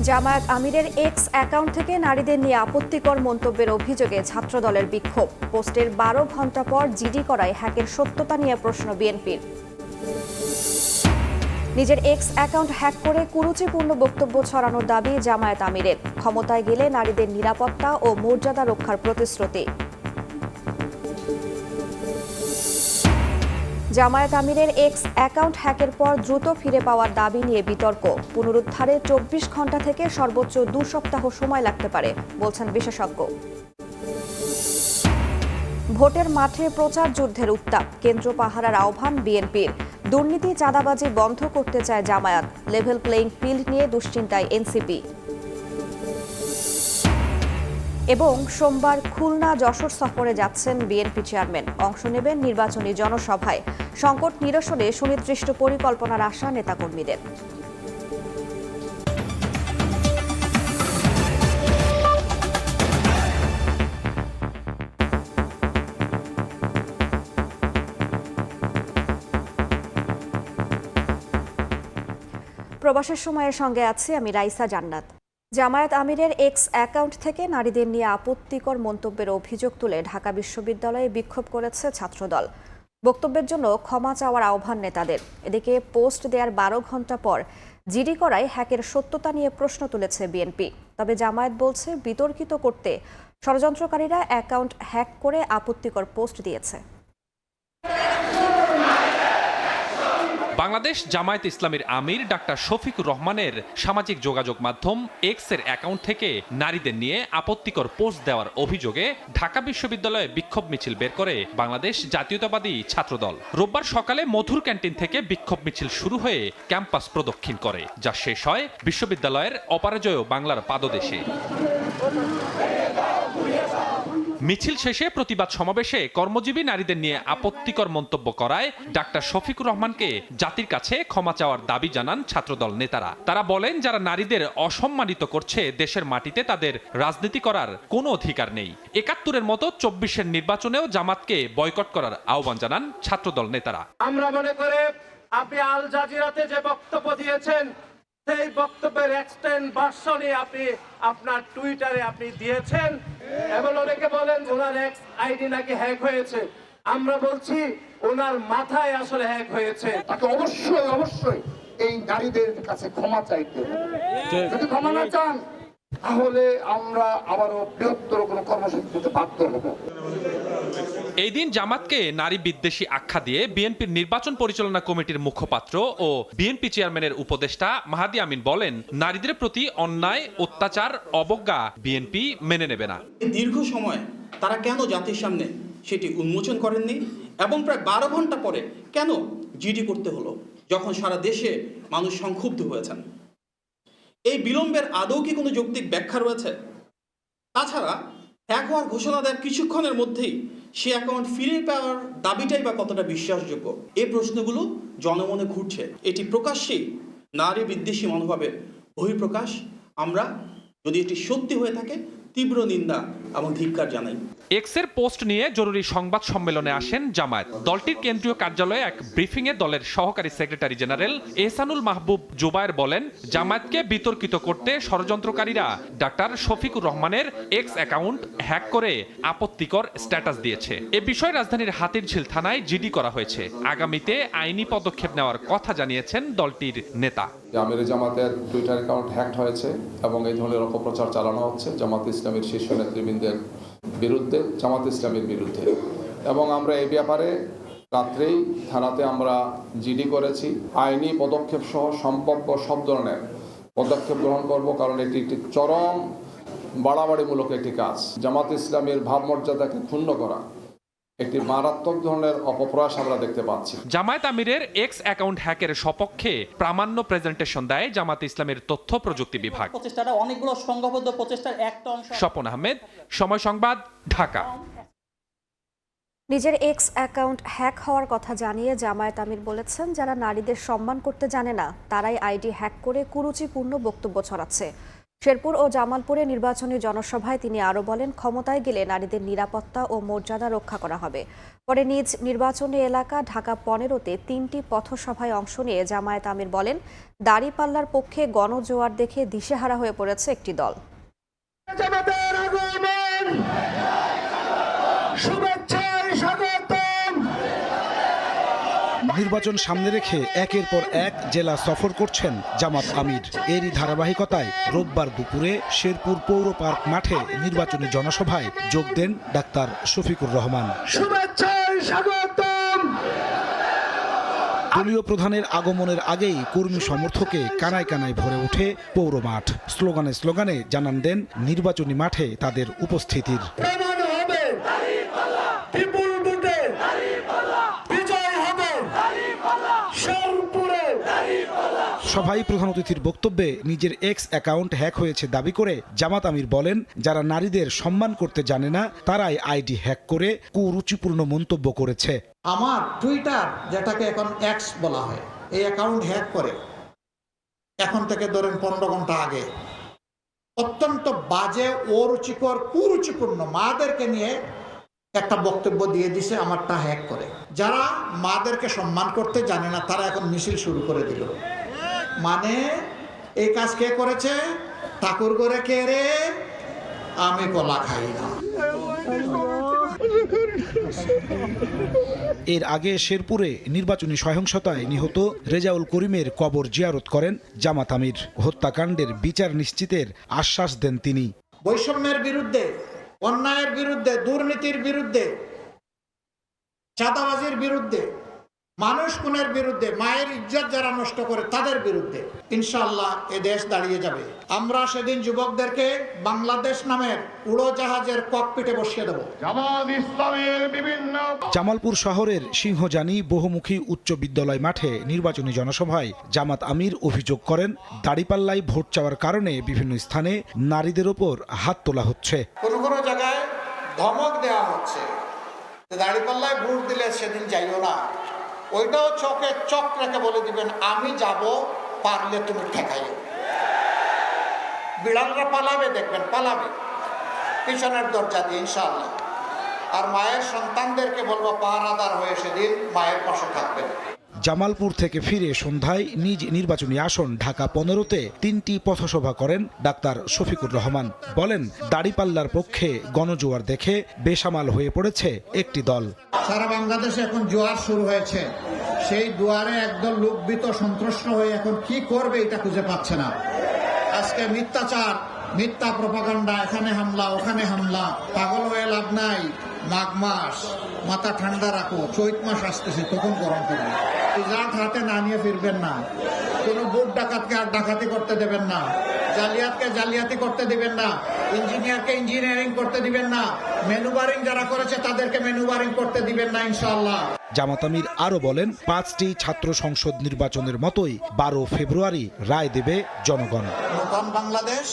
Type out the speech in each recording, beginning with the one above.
জামায়াত আমিরের x account থেকে নারীদের নিয়ে আপত্তিকর মন্তব্যের অভিযোগে ছাত্রদলের বিক্ষোভ। পোস্টের ১২ ঘণ্টা পর জিডি করায় হ্যাকের সত্যতা নিয়ে প্রশ্ন বিএনপির। নিজের এক্স অ্যাকাউন্ট হ্যাক করে কুরুচিপূর্ণ বক্তব্য ছড়ানোর দাবি জামায়াত আমিরের। ক্ষমতায় গেলে নারীদের নিরাপত্তা ও মর্যাদা রক্ষার প্রতিশ্রুতি। জামায়াত আমিরের এক্স অ্যাকাউন্ট হ্যাকের পর দ্রুত ফিরে পাওয়ার দাবি নিয়ে বিতর্ক। পুনরুদ্ধারে ২৪ ঘণ্টা থেকে সর্বোচ্চ ২ সপ্তাহ সময় লাগতে পারে বলছেন বিশেষজ্ঞ। ভোটের মাঠে প্রচার যুদ্ধের উত্তাপ। কেন্দ্র পাহারার আহ্বান বিএনপির। দুর্নীতি চাঁদাবাজি বন্ধ করতে চায় জামায়াত। লেভেল প্লেইং ফিল্ড নিয়ে দুশ্চিন্তায় এনসিপি। এবং সোমবার খুলনা যশোর সফরে যাচ্ছেন বিএনপি চেয়ারম্যান। অংশ নেবেন নির্বাচনী জনসভায়। সংকট নিরসনে সুনির্দিষ্ট পরিকল্পনার আশা নেতাকর্মীদের। প্রবাসের সময়ের সঙ্গে আছি আমি রাইসা জান্নাত। জামায়াত আমিরের এক্স অ্যাকাউন্ট থেকে নারীদের নিয়ে আপত্তিকর মন্তব্যের অভিযোগ তুলে ঢাকা বিশ্ববিদ্যালয়ে বিক্ষোভ করেছে ছাত্রদল। বক্তব্যের জন্য ক্ষমা চাওয়ার আহ্বান নেতাদের। এদিকে পোস্ট দেওয়ার ১২ ঘণ্টা পর জিডি করায় হ্যাকের সত্যতা নিয়ে প্রশ্ন তুলেছে বিএনপি। তবে জামায়াত বলছে বিতর্কিত করতে ষড়যন্ত্রকারীরা অ্যাকাউন্ট হ্যাক করে আপত্তিকর পোস্ট দিয়েছে। বাংলাদেশ জামায়াত ইসলামীর আমির ডাক্তার শফিকুর রহমানের সামাজিক যোগাযোগ মাধ্যম এক্সের অ্যাকাউন্ট থেকে নারীদের নিয়ে আপত্তিকর পোস্ট দেওয়ার অভিযোগে ঢাকা বিশ্ববিদ্যালয়ে বিক্ষোভ মিছিল বের করে বাংলাদেশ জাতীয়তাবাদী ছাত্রদল। রোববার সকালে মধুর ক্যান্টিন থেকে বিক্ষোভ মিছিল শুরু হয়ে ক্যাম্পাস প্রদক্ষিণ করে, যা শেষ হয় বিশ্ববিদ্যালয়ের অপরাজয় বাংলার পাদদেশে। মিছিল শেষে প্রতিবাদ সমাবেশে কর্মজীবী নারীদের নিয়ে আপত্তিকর মন্তব্য করায় ডাক্তার শফিকুর রহমানকে জাতির কাছে ক্ষমা চাওয়ার দাবি জানান ছাত্রদল নেতারা। তারা বলেন, যারা নারীদের অসম্মানিত করছে দেশের মাটিতে তাদের রাজনীতি করার কোনো অধিকার নেই। ৭১-এর মতো ২৪-এর নির্বাচনেও জামাতকে বয়কট করার আহ্বান জানান ছাত্রদল নেতারা। আমরা মনে করে আপনি আল জাজিরাতে যে বক্তব্য দিয়েছেন সেই বক্তব্যের এক্সটেন্ড ভার্সনই আপনি আপনার টুইটারে আপনি দিয়েছেন এবং অনেকে বলেন ওনার এক্স আইডি নাকি হ্যাক হয়েছে। আমরা বলছি ওনার মাথায় আসলে হ্যাক হয়েছে। তাকে অবশ্যই এই নারীদের কাছে ক্ষমা চাইতে হবে। যদি ক্ষমা না চান তাহলে আমরা আবারও বৃহত্তর কোনো কর্মসূচি দিতে বাধ্য হব। এই দিন জামাতকে নারী বিদ্বেষী আখ্যা দিয়ে বিএনপির নির্বাচন পরিচালনা কমিটির মুখপাত্র ও বিএনপি চেয়ারম্যানের উপদেষ্টা মাহাদি আমিন বলেন, নারীদের প্রতি অন্যায়, অত্যাচার, অবজ্ঞা বিএনপি মেনে নেবে না। দীর্ঘ সময় তারা কেন জাতির সামনে সেটি উন্মোচন করেননি এবং প্রায় ১২ ঘন্টা পরে কেন জিডি করতে হলো, যখন সারা দেশে মানুষ সংক্ষুব্ধ হয়েছেন? এই বিলম্বের আদৌ কি কোনো যৌক্তিক ব্যাখ্যা রয়েছে? তাছাড়া হ্যাক হওয়ার ঘোষণা দেওয়ার কিছুক্ষণের মধ্যেই সে অ্যাকাউন্ট ফিরে পাওয়ার দাবিটাই বা কতটা বিশ্বাসযোগ্য? এই প্রশ্নগুলো জনমনে ঘুরছে। এটি প্রকাশ্যেই নারী বিদ্বেষী মনোভাবের বহিঃপ্রকাশ। আমরা যদি এটি সত্যি হয়ে থাকে তীব্র নিন্দা এবং ধিক্কার জানাই। এক্সের পোস্ট নিয়ে জরুরি সংবাদ সম্মেলনে আসেন জামায়াত। দলটির কেন্দ্রীয় কার্যালয়ে এক ব্রিফিংয়ে দলের সহকারী সেক্রেটারি জেনারেল এহসানুল মাহবুব জুবায়ের বলেন, জামায়াতকে বিতর্কিত করতে ষড়যন্ত্রকারীরা ডাক্তার শফিকুর রহমানের এক্স অ্যাকাউন্ট হ্যাক করে আপত্তিকর স্ট্যাটাস দিয়েছে। এ বিষয়ে রাজধানীর হাতিরঝিল থানায় জিডি করা হয়েছে। আগামীতে আইনি পদক্ষেপ নেওয়ার কথা জানিয়েছেন দলটির নেতা। আমির জামাতের টুইটার অ্যাকাউন্ট হ্যাক হয়েছে এবং এই ধরনের অপপ্রচার চালানো হচ্ছে জামাত ইসলামের শীর্ষ নেতৃবৃন্দের বিরুদ্ধে, জামাত ইসলামের বিরুদ্ধে। এবং আমরা এই ব্যাপারে রাত্রেই থানাতে আমরা জিডি করেছি। আইনি পদক্ষেপ সহ সম্ভাব্য সব ধরনের পদক্ষেপ গ্রহণ করব, কারণ এটি একটি চরম বাড়াবাড়িমূলক একটি কাজ। জামাত ইসলামের ভাবমর্যাদাকে ক্ষুণ্ণ করা একটি মারাত্মক ধরনের অপপ্রয়াস আমরা দেখতে পাচ্ছি। জামায়াত আমিরের এক্স অ্যাকাউন্ট হ্যাকের সপক্ষে প্রামাণ্য প্রেজেন্টেশন দেয় জামাত ইসলামের তথ্য প্রযুক্তি বিভাগ। প্রচেষ্টাটা অনেকগুলো সংঘবদ্ধ প্রচেষ্টার একটা অংশ। স্বপন আহমেদ, সময় সংবাদ, ঢাকা। নিজের এক্স অ্যাকাউন্ট হ্যাক হওয়ার কথা জানিয়ে জামায়াত আমির বলেছেন, যারা নারীদের সম্মান করতে জানে না তারাই আইডি হ্যাক করে কুরুচিপূর্ণ বক্তব্য ছড়াচ্ছে। শেরপুর ও জামালপুরে নির্বাচনী জনসভায় তিনি আরও বলেন, ক্ষমতায় গেলে নারীদের নিরাপত্তা ও মর্যাদা রক্ষা করা হবে। পরে নিজ নির্বাচনী এলাকা ঢাকা 15-তে 3টি পথসভায় অংশ নিয়ে জামায়াত আমির বলেন, দাঁড়িপাল্লার পক্ষে গণজোয়ার দেখে দিশেহারা হয়ে পড়েছে একটি দল। নির্বাচন সামনে রেখে একের পর এক জেলা সফর করছেন জামাত আমির। এরই ধারাবাহিকতায় রোববার দুপুরে শেরপুর পৌর পার্ক মাঠে নির্বাচনী জনসভায় যোগ দেন ডাক্তার শফিকুর রহমান। দলীয় প্রধানের আগমনের আগেই কর্মী সমর্থকে কানায় কানায় ভরে ওঠে পৌর মাঠ। স্লোগানে স্লোগানে জানান দেন নির্বাচনী মাঠে তাদের উপস্থিতির। সভায় প্রধান অতিথির বক্তব্যে নিজের এক্স অ্যাকাউন্ট হ্যাক হয়েছে দাবি করে জামাত আমির বলেন, যারা নারীদের সম্মান করতে জানে না তারাই আইডি হ্যাক করে কুরুচিপূর্ণ মন্তব্য করেছে। আমার টুইটার, যেটাকে এখন এক্স বলা হয়, এই অ্যাকাউন্ট হ্যাক করে এখন থেকে ধরেন 15 ঘন্টা আগে অত্যন্ত বাজে, অরুচিকর, কুরুচিপূর্ণ মাদেরকে নিয়ে একটা বক্তব্য দিয়ে দিছে আমারটা হ্যাক করে। যারা মাদেরকে সম্মান করতে জানে না তারা এখন মিছিল শুরু করে দিল। মানে এই কাজ কে করেছে? ঠাকুর করে কে রে? আমি কলা খাই না। এর আগে শেরপুরে নির্বাচনী সহিংসতায় নিহত রেজাউল করিমের কবর জিয়ারত করেন জামাত আমির। হত্যাকাণ্ডের বিচার নিশ্চিতের আশ্বাস দেন তিনি। বৈষম্যের বিরুদ্ধে, অন্যায়ের বিরুদ্ধে, দুর্নীতির বিরুদ্ধে, চাঁদাবাজির বিরুদ্ধে, মানুষ খুনের বিরুদ্ধে, মায়ের ইজ্জত যারা নষ্ট করে তাদের বিরুদ্ধে ইনশাআল্লাহ এ দেশ দাঁড়িয়ে যাবে। আমরা সেদিন যুবকদেরকে বাংলাদেশ নামের উড়োজাহাজের ককপিটে বসিয়ে দেব। জামালপুর শহরের সিংহজানি বহুমুখী উচ্চ বিদ্যালয় মাঠে নির্বাচনী জনসভায় জামাত আমির অভিযোগ করেন, দাঁড়িপাল্লায় ভোট চাওয়ার কারণে বিভিন্ন স্থানে নারীদের ওপর হাত তোলা হচ্ছে। কোনো কোনো জায়গায় ধমক দেওয়া হচ্ছে, দাঁড়িপাল্লায় ভোট দিলে সেদিন যাইও না। ওইটাও চোখে চোখ রেখে বলে দিবেন, আমি যাব, পারলে তুমি ঠেকাইও। বিড়ালরা পালাবে, দেখবেন পালাবে পিছনের দরজা দিয়ে ইনশাআল্লাহ। আর মায়ের সন্তানদেরকে বলবো পাহারাদার হয়ে সেদিন মায়ের পাশে থাকবেন। জামালপুর থেকে ফিরে সন্ধ্যায় নিজ নির্বাচনী আসন ঢাকা 15-তে 3টি পথসভা করেন ডাক্তার শফিকুর রহমান। বলেন, দাঁড়িপাল্লার পক্ষে গণজোয়ার দেখে বেসামাল হয়ে পড়েছে একটি দল। সারা বাংলাদেশে এখন জোয়ার শুরু হয়েছে, সেই দুয়ারে একদল লোকবিত সন্ত্রস্ত হয়ে এখন কি করবে এটা খুঁজে পাচ্ছে না। আজকে মিথ্যাচার, মিথ্যা প্রপাগান্ডা, এখানে হামলা, ওখানে হামলা। পাগল হয়ে লাভ নাই। মাঘ মাস, মাথা ঠান্ডা রাখো, চৈত মাস আসতেছে, তখন গরম করবে। রেজাল্ট হাতে না নিয়ে ফিরবেন না। কোনো ভোট ডাকাতকে আর ডাকাতি করতে দেবেন না, জালিয়াতকে জালিয়াতি করতে দিবেন না, ইঞ্জিনিয়ারকে ইঞ্জিনিয়ারিং করতে দিবেন না, ম্যানুভারিং যারা করেছে তাদেরকে ম্যানুভারিং করতে দিবেন না ইনশাআল্লাহ। জামাত আমির আরো বলেন, 5টি ছাত্র সংসদ নির্বাচনের মতোই 12 ফেব্রুয়ারি রায় দেবে জনগণ। নতুন বাংলাদেশ,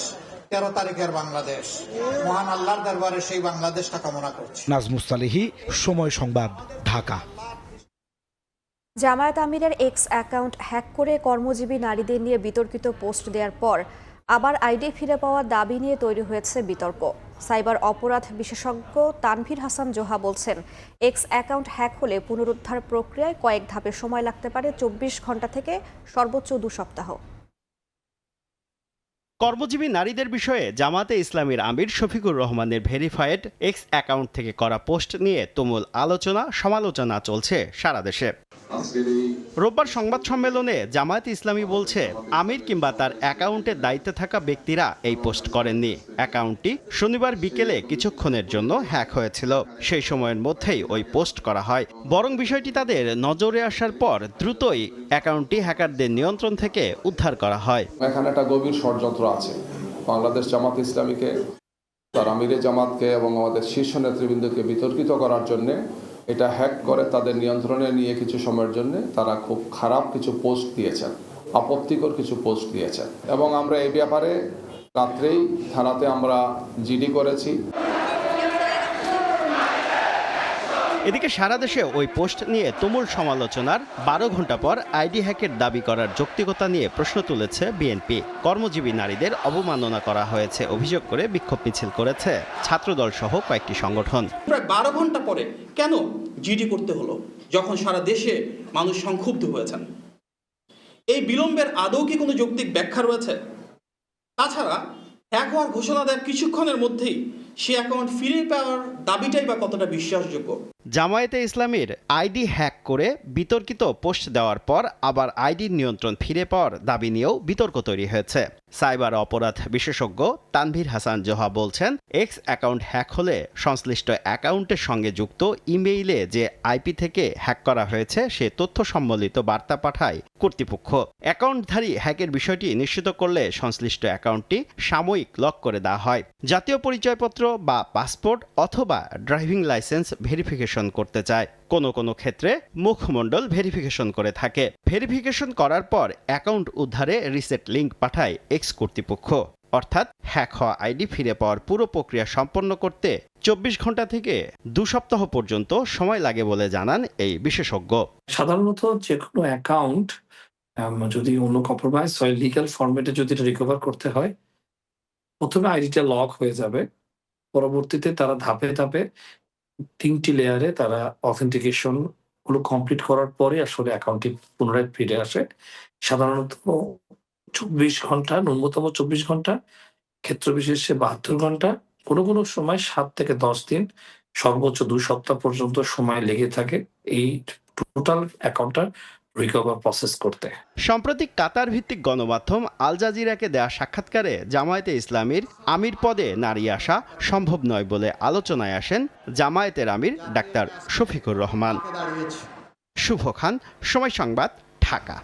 13 তারিখের বাংলাদেশ, মহান আল্লাহর দরবারে সেই বাংলাদেশটা কামনা করছি। নাজমুস সালেহী, সময় সংবাদ, ঢাকা। জামায়াত আমিরের এক্স অ্যাকাউন্ট হ্যাক করে কর্মজীবী নারীদের নিয়ে বিতর্কিত পোস্ট দেওয়ার পর আবার আইডি ফিরে পাওয়ার দাবি নিয়ে তৈরি হয়েছে বিতর্ক। সাইবার অপরাধ বিশেষজ্ঞ তানভীর হাসান জোহা বলছেন, এক্স অ্যাকাউন্ট হ্যাক হলে পুনরুদ্ধার প্রক্রিয়ায় কয়েক ধাপে সময় লাগতে পারে 24 ঘন্টা থেকে সর্বোচ্চ 2 সপ্তাহ। কর্মজীবী নারীদের বিষয়ে জামাতে ইসলামীর আমির শফিকুর রহমানের ভেরিফাইড এক্স অ্যাকাউন্ট থেকে করা পোস্ট নিয়ে তুমুল আলোচনা সমালোচনা চলছে সারা দেশে। রোববার সংবাদ সম্মেলনে জামায়াতে ইসলামী বলছে, আমির কিংবা তার অ্যাকাউন্টের দায়িত্বে থাকা ব্যক্তিরা এই পোস্ট করেননি। অ্যাকাউন্টটি শনিবার বিকেলে কিছুক্ষণের জন্য হ্যাক হয়েছিল। সেই সময়ের মধ্যেই ওই পোস্ট করা হয়। বরং বিষয়টি তাদের নজরে আসার পর দ্রুতই অ্যাকাউন্টটি হ্যাকারদের নিয়ন্ত্রণ থেকে উদ্ধার করা হয়। এখানে একটা গভীর ষড়যন্ত্র আছে। বাংলাদেশ জামাত ইসলামীকে, তার আমিরে জামাতকে এবং আমাদের শীর্ষ নেতৃবৃন্দকে বিতর্কিত করার জন্যে এটা হ্যাক করে তাদের নিয়ন্ত্রণে নিয়ে কিছু সময়ের জন্য তারা খুব খারাপ কিছু পোস্ট দিয়েছেন, আপত্তিকর কিছু পোস্ট দিয়েছেন। এবং আমরা এই ব্যাপারে রাত্রেই থানাতে আমরা জিডি করেছি। এদিকে সারা দেশে ওই পোস্ট নিয়ে তুমুল সমালোচনার ১২ ঘন্টা পর আইডি হ্যাকের দাবি করার যৌক্তিকতা নিয়ে প্রশ্ন তুলেছে বিএনপি। কর্মজীবী নারীদের অবমাননা করা হয়েছে অভিযোগ করে বিক্ষোভ মিছিল করেছে ছাত্রদল সহ কয়েকটি সংগঠন। প্রায় 12 ঘন্টা পরে কেন জিডি করতে হলো, যখন সারা দেশে মানুষ সংক্ষুব্ধ হয়েছেন? এই বিলম্বের আদৌ কি কোনো যৌক্তিক ব্যাখ্যা রয়েছে? তাছাড়া হ্যাক হওয়ার ঘোষণা দেওয়ার কিছুক্ষণের মধ্যেই সে অ্যাকাউন্ট ফিরে পাওয়ার দাবিটাই বা কতটা বিশ্বাসযোগ্য? জামায়াতে ইসলামীর আইডি হ্যাক করে বিতর্কিত পোস্ট দেওয়ার পর আবার আইডির নিয়ন্ত্রণ ফিরে পাওয়ার দাবি নিয়েও বিতর্ক তৈরি হয়েছে। সাইবার অপরাধ বিশেষজ্ঞ তানভীর হাসান জোহা বলছেন, এক্স অ্যাকাউন্ট হ্যাক হলে সংশ্লিষ্ট অ্যাকাউন্টের সঙ্গে যুক্ত ইমেইলে যে আইপি থেকে হ্যাক করা হয়েছে সে তথ্য সম্বলিত বার্তা পাঠায় কর্তৃপক্ষ। অ্যাকাউন্টধারী হ্যাকের বিষয়টি নিশ্চিত করলে সংশ্লিষ্ট অ্যাকাউন্টটি সাময়িক লক করে দেওয়া হয়। জাতীয় পরিচয়পত্র বা পাসপোর্ট অথবা ড্রাইভিং লাইসেন্স ভেরিফিকেশন করতে চায়। কোনো কোনো ক্ষেত্রে মুখমণ্ডল ভেরিফিকেশন করে থাকে। ভেরিফিকেশন করার পর অ্যাকাউন্ট উদ্ধারে রিসেট লিংক পাঠায় এক্স কর্তৃপক্ষ। অর্থাৎ হ্যাক হওয়া আইডি ফিরে পাওয়ার পুরো প্রক্রিয়া সম্পন্ন করতে 24 ঘন্টা থেকে 2 সপ্তাহ পর্যন্ত সময় লাগে বলে জানান এই বিশেষজ্ঞ। সাধারণত যে কোনো অ্যাকাউন্ট যদি অন্য কম্প্রোমাইজ হয়, লিগ্যাল ফরম্যাটে যদি এটা রিকভার করতে হয়, প্রথমে আইডিটা লক হয়ে যাবে। পরবর্তীতে তারা ধাপে ধাপে 3টি লেয়ারে তারা অথেন্টিকেশন গুলো কমপ্লিট করার পরে আসলে অ্যাকাউন্টটি পুনরায় ফিরে আসে। সাধারণত 24 ঘন্টা, ন্যূনতম 24 ঘন্টা, ক্ষেত্র বিশেষে 72 ঘন্টা, কোনো কোনো সময় 7 থেকে 10 দিন, সর্বোচ্চ 2 সপ্তাহ পর্যন্ত সময় লেগে থাকে এই টোটাল অ্যাকাউন্টটা রিকভার প্রসেস করতে। সাম্প্রতিক কাতার ভিত্তিক গণমাধ্যম আল জাজিরাকে দেয়া সাক্ষাৎকারে জামায়াতে ইসলামীর আমির পদে নারী আসা সম্ভব নয় বলে আলোচনায় আসেন জামায়াতের আমির ডাক্তার শফিকুর রহমান। শুভ খান, সময় সংবাদ, ঢাকা।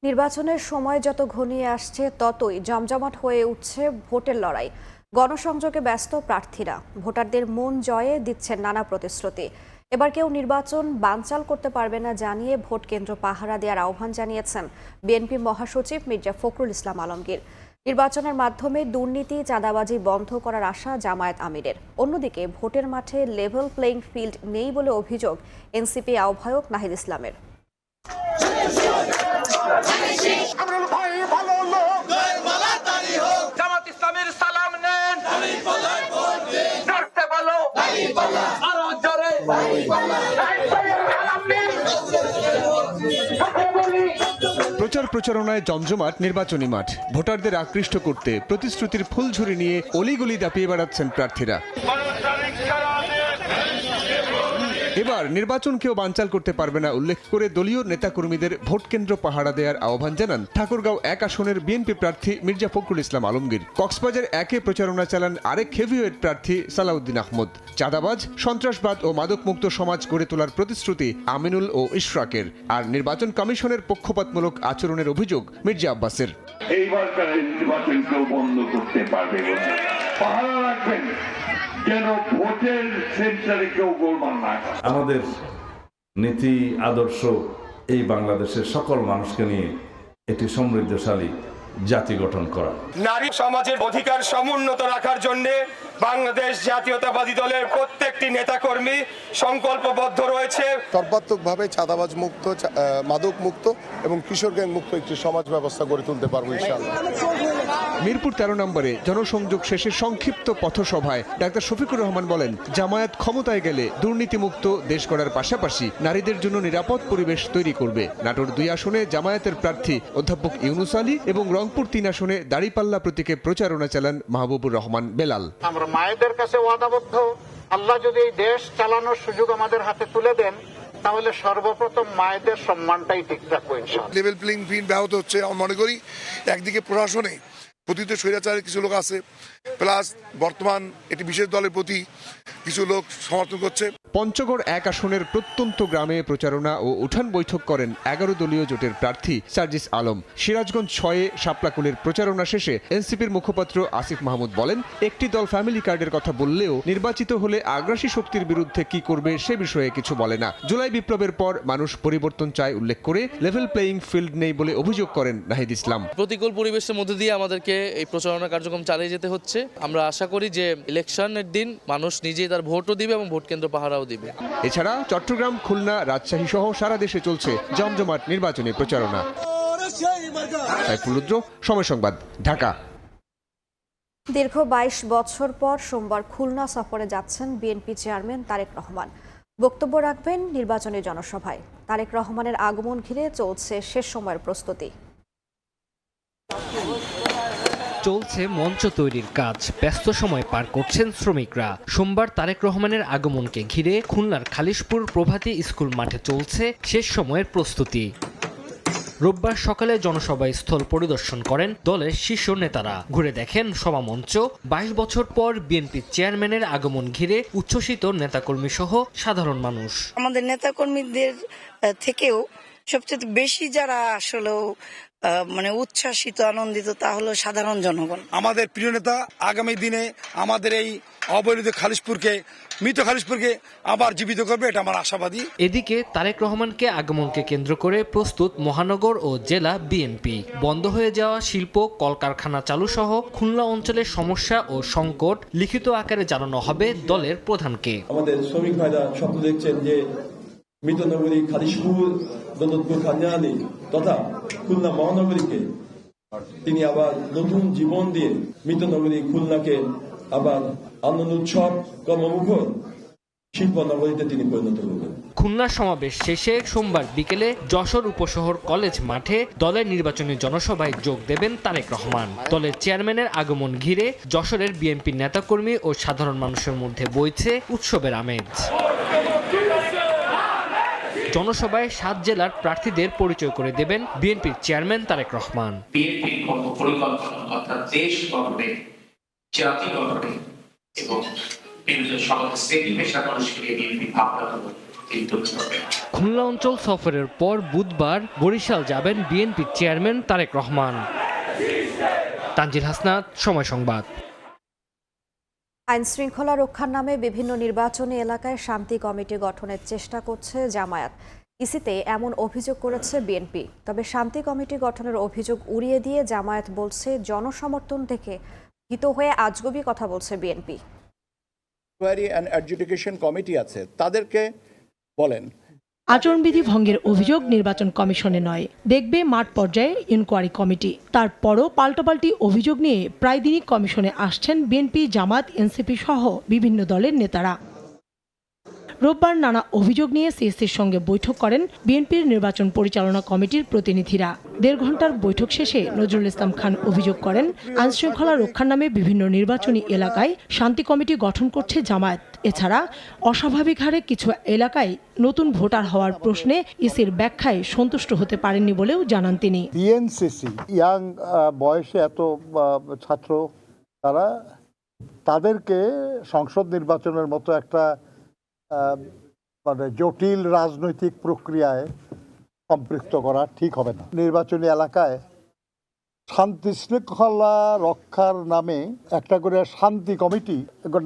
নির্বাচনের সময় যত ঘনিয়ে আসছে ততই জমজমাট হয়ে উঠছে ভোটের লড়াই। গণসংযোগে ব্যস্ত প্রার্থীরা ভোটারদের মন জয়ে দিচ্ছেন নানা প্রতিশ্রুতি। এবার কেউ নির্বাচন বানচাল করতে পারবে না জানিয়ে ভোট কেন্দ্র পাহারা দেওয়ার আহ্বান জানিয়েছেন বিএনপি মহাসচিব মির্জা ফখরুল ইসলাম আলমগীর। নির্বাচনের মাধ্যমে দুর্নীতি, চাঁদাবাজি বন্ধ করার আশা জামায়াত আমিরের। অন্যদিকে ভোটের মাঠে লেভেল প্লেইং ফিল্ড নেই বলে অভিযোগ এনসিপি আহ্বায়ক নাহিদ ইসলামের। প্রচার প্রচারণায় জমজমাট নির্বাচনী মাঠ। ভোটারদের আকৃষ্ট করতে প্রতিশ্রুতির ফুলঝুরি নিয়ে অলিগলি দাপিয়ে বেড়াচ্ছেন প্রার্থীরা। এবার নির্বাচন কেউ বানচাল করতে পারবে না উল্লেখ করে দলীয় নেতাকর্মীদের ভোট কেন্দ্র পাহারা দেওয়ার আহ্বান জানান ঠাকুরগাঁও 1 আসনের বিএনপি প্রার্থী মির্জা ফখরুল ইসলাম আলমগীর। কক্সবাজার 1-এ প্রচারণা চালান আরেক হেভিওয়েট প্রার্থী সালাউদ্দিন আহমদ। চাঁদাবাজ, সন্ত্রাসবাদ ও মাদকমুক্ত সমাজ গড়ে তোলার প্রতিশ্রুতি আমিনুল ও ইশরাকের। আর নির্বাচন কমিশনের পক্ষপাতমূলক আচরণের অভিযোগ মির্জা আব্বাসের। এইবারকার নির্বাচন কেউ বন্ধ করতে পারবে না, পাহারা রাখবেন যেন ভোটের সেন্টারে কেউ গোলমাল না করে। আমাদের নীতি আদর্শ এই বাংলাদেশের সকল মানুষকে নিয়ে একটি সমৃদ্ধশালী জাতি গঠন করা। নারী সমাজের অধিকার সমুন্নত রাখার জন্য বাংলাদেশ জাতীয়তাবাদী দলের প্রত্যেকটি নেতাকর্মী সংকল্পবদ্ধ রয়েছে। সর্বাত্মকভাবে চাঁদাবাজ মুক্ত, মাদক মুক্ত এবং কিশোর গ্যাং মুক্ত একটি সমাজ ব্যবস্থা গড়ে তুলতে পারবো ইনশাআল্লাহ। মিরপুর 13 নম্বরে জনসংযোগ শেষে সংক্ষিপ্ত পথসভায় ডাক্তার শফিকুর রহমান বলেন, জামায়াত ক্ষমতায় গেলে দুর্নীতিমুক্ত দেশ গড়ার পাশাপাশি নারীদের জন্য নিরাপদ পরিবেশ তৈরি করবে। নাটোর 2 আসনে জামায়াতের প্রার্থী অধ্যাপক ইউনুস আলী এবং রংপুর 3 আসনে দাড়িপাল্লা প্রতীকে প্রচারণা চালান মাহবুবুর রহমান বেলাল। আমরা মায়েদের কাছে ওয়াদাবদ্ধ, আল্লাহ যদি এই দেশ চালানোর সুযোগ আমাদের হাতে তুলে দেন তাহলে সর্বপ্রথম মায়েদের সম্মানটাই ঠিক রাখবো ইনশাআল্লাহ। লেভেল প্লেইং ফিল্ড ব্যাহত হচ্ছে। আমি মনে করি একদিকে প্রশাসনে পতিত স্বৈরাচারের কিছু লোক আছে, প্লাস বর্তমান একটি বিশেষ দলের প্রতি কিছু লোক সমর্থন করছে। পঞ্চগড় 1 আসনের প্রত্যন্ত গ্রামে প্রচারণা ও উঠান বৈঠক করেন 11 দলীয় জোটের প্রার্থী সার্জিস আলম। সিরাজগঞ্জ 6-এ শাপলাকুলের প্রচারণা শেষে এনসিপির মুখপাত্র আসিফ মাহমুদ বলেন, একটি দল ফ্যামিলি কার্ডের কথা বললেও নির্বাচিত হলে আগ্রাসী শক্তির বিরুদ্ধে কি করবে সে বিষয়ে কিছু বলে না। জুলাই বিপ্লবের পর মানুষ পরিবর্তন চায় উল্লেখ করে লেভেল প্লেইং ফিল্ড নেই বলে অভিযোগ করেন নাহিদ ইসলাম। প্রতিকূল পরিবেশের মধ্যে দিয়ে আমাদেরকে আমাদেরকে এই প্রচারণা কার্যক্রম চালিয়ে যেতে হচ্ছে। আমরা আশা করি যে ইলেকশনের দিন মানুষ নিজেই তার ভোটও দিবে এবং ভোট কেন্দ্র পাহারাও দিবে। এছাড়া চট্টগ্রাম, খুলনা, রাজশাহী সহ সারা দেশে চলছে জমজমাট নির্বাচনী প্রচারণা। সাইফুল রুদ্র, সময় সংবাদ, ঢাকা। দীর্ঘ 22 বছর পর সোমবার খুলনা সফরে যাচ্ছেন বিএনপি চেয়ারম্যান তারেক রহমান। বক্তব্য রাখবেন নির্বাচনী জনসভায়। তারেক রহমানের আগমন ঘিরে চলছে শেষ সময়ের প্রস্তুতি। চলছে মঞ্চ তৈরির কাজ, ব্যস্ত সময় পার করছেন শ্রমিকরা। সোমবার তারেক রহমানের আগমনকে ঘিরে খুলনার খালিশপুর প্রভাতী স্কুল মাঠে চলছে শেষ সময়ের প্রস্তুতি। রোববার সকালে জনসভা স্থল পরিদর্শন করেন দলের শীর্ষ নেতারা। ঘুরে দেখেন সভামঞ্চ। 22 বছর পর বিএনপি চেয়ারম্যানের আগমন ঘিরে উচ্ছ্বসিত নেতাকর্মী সহ সাধারণ মানুষ। আমাদের নেতাকর্মীদের থেকেও সবচেয়ে বেশি যারা আসলেও উচ্ছ্বাসিত, আনন্দিত তা হলো সাধারণ জনগণ। আমাদের প্রিয় নেতা আগামী দিনে আমাদের এই অবহেলিত মৃত খালিশপুরকে আবার জীবিত করবে, এটা আমার আশাবাদী। এদিকে তারেক রহমানকে আগমনকে কেন্দ্র করে প্রস্তুত মহানগর ও জেলা বিএনপি। বন্ধ হয়ে যাওয়া শিল্প কলকারখানা চালু সহ খুলনা অঞ্চলের সমস্যা ও সংকট লিখিত আকারে জানানো হবে দলের প্রধানকে। আমাদের শ্রমিক ভাইরা স্বপ্ন দেখছেন যে মৃত নগরী খালিশপুর, দৌলতপুর, খানজাহানি তথা খুলনা মহানগরীকে তিনি আবার নতুন জীবন দিয়ে মৃত নগরী খুলনাকে আবার আনন্দ উৎসব কর্মমুখর শিল্প নগরীতে তিনি পরিণত করবেন। খুলনা সমাবেশ শেষে সোমবার বিকেলে যশোর উপশহর কলেজ মাঠে দলের নির্বাচনী জনসভায় যোগ দেবেন তারেক রহমান। দলের চেয়ারম্যানের আগমন ঘিরে যশোরের বিএনপি নেতাকর্মী ও সাধারণ মানুষের মধ্যে বইছে উৎসবের আমেজ। জনসভায় 7 জেলার প্রার্থীদের পরিচয় করে দেবেন বিএনপির চেয়ারম্যান তারেক রহমান। বিএনপির পরিকল্পনা অর্থাৎ দেশ গঠনে, জাতি গঠনে এবং খুলনা অঞ্চল সফরের পর বুধবার বরিশাল যাবেন বিএনপির চেয়ারম্যান তারেক রহমান। তানজিল হাসনাত, সময় সংবাদ। আইন শৃঙ্খলা রক্ষার নামে বিভিন্ন নির্বাচনী এলাকায় শান্তি কমিটি গঠনের চেষ্টা করছে জামায়াত। ইসিতে এমন অভিযোগ করেছে বিএনপি। তবে শান্তি কমিটি গঠনের অভিযোগ উড়িয়ে দিয়ে জামায়াত বলছে জনসমর্থন থেকে ভীত হয়ে আজগুবি কথা বলছে বিএনপি। অ্যাডজুডিকেশন কমিটি আছে, তাদেরকে বলেন আচরণবিধি ভঙ্গের অভিযোগ নির্বাচন কমিশনে নয়, দেখবে মাঠ পর্যায়ে ইনকোয়ারি কমিটি। তারপরও পাল্টাপাল্টি অভিযোগ নিয়ে প্রায় দিনই কমিশনে আসছেন বিএনপি, জামাত, এনসিপি সহ বিভিন্ন দলের নেতারা। রোববার নানা অভিযোগ নিয়ে সিএসসির সঙ্গে বৈঠক করেন বিএনপির নির্বাচন পরিচালনা কমিটির প্রতিনিধিরা। 1.5 ঘণ্টার বৈঠক শেষে নজরুল ইসলাম খান অভিযোগ করেন, আইনশৃঙ্খলা রক্ষার নামে বিভিন্ন নির্বাচনী এলাকায় শান্তি কমিটি গঠন করছে জামায়াত। এছাড়া অস্বাভাবিক হারে কিছু এলাকায় নতুন ভোটার হওয়ার প্রশ্নে ইসির ব্যাখ্যায় সন্তুষ্ট হতে পারেননি বলেও জানান তিনি। বিএনসিসি ইয়াং বয়সে এত ছাত্র, তাদেরকে সংসদ নির্বাচনের মতো একটা জটিল রাজনৈতিক প্রক্রিয়ায় সম্পৃক্ত করা ঠিক হবে না। নির্বাচনী এলাকায় শান্তি শৃঙ্খলা রক্ষার নামে একটা করে শান্তি কমিটি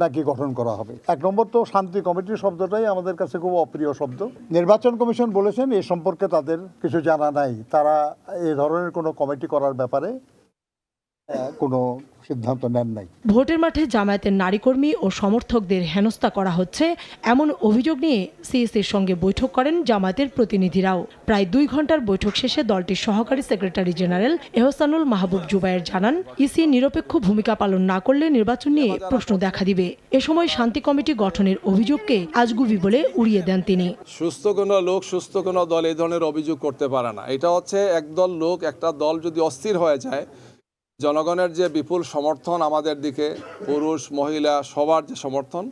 নাকি গঠন করা হবে। 1 নম্বর তো শান্তি কমিটি শব্দটাই আমাদের কাছে খুব অপ্রিয় শব্দ। নির্বাচন কমিশন বলেছেন এ সম্পর্কে তাদের কিছু জানা নাই, তারা এ ধরনের কোনো কমিটি করার ব্যাপারে কোনো সিদ্ধান্ত নেন নাই। ভোটের মাঠে জামায়াতের নারী কর্মী ও সমর্থকদের হেনস্থা করা হচ্ছে এমন অভিযোগ নিয়ে সিএসসির সঙ্গে বৈঠক করেন জামায়াতের প্রতিনিধিরাও। প্রায় 2 ঘণ্টার বৈঠক শেষে দলটির সহকারী সেক্রেটারি জেনারেল এহসানুল মাহবুব জুবায়ের জানান, ইসি নিরপেক্ষ ভূমিকা পালন না করলে নির্বাচন নিয়ে প্রশ্ন দেখা দিবে। এ সময় শান্তি কমিটি গঠনের অভিযোগকে আজগুবি বলে উড়িয়ে দেন তিনি। সুস্থ কোনো লোক, সুস্থ কোনো দল এই ধরনের অভিযোগ করতে পারে না। এটা হচ্ছে একদল লোক, একটা দল যদি অস্থির হয়ে যায়, জনগণের যে বিপুল সমর্থন আমাদের দিকে, পুরুষ মহিলা সবার যে সমর্থন,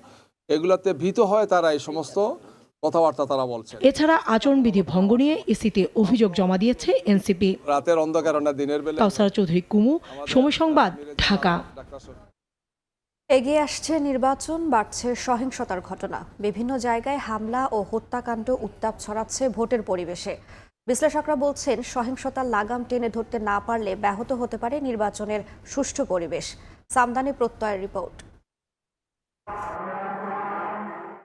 এগুলোতে ভীত হয় তারা এই সমস্ত কথাবার্তা তারা বলছে। এছাড়া আচরণবিধি ভঙ্গ নিয়ে ইসিতে অভিযোগ জমা দিয়েছে এনসিপি। রাতের অন্ধকারে না দিনের বেলা। কাউসারা চৌধুরী, কুমু, সময় সংবাদ, ঢাকা। এগিয়ে আসছে নির্বাচন, বাড়ছে সহিংসতার ঘটনা। বিভিন্ন জায়গায় হামলা ও হত্যাকাণ্ড উত্তাপ ছড়াচ্ছে ভোটের পরিবেশে। বিশ্লেষকরা বলছেন, সহিংসতার লাগাম টেনে ধরতে না পারলে ব্যাহত হতে পারে নির্বাচনের সুষ্ঠু পরিবেশ। সামদানি প্রত্যয়ের রিপোর্ট।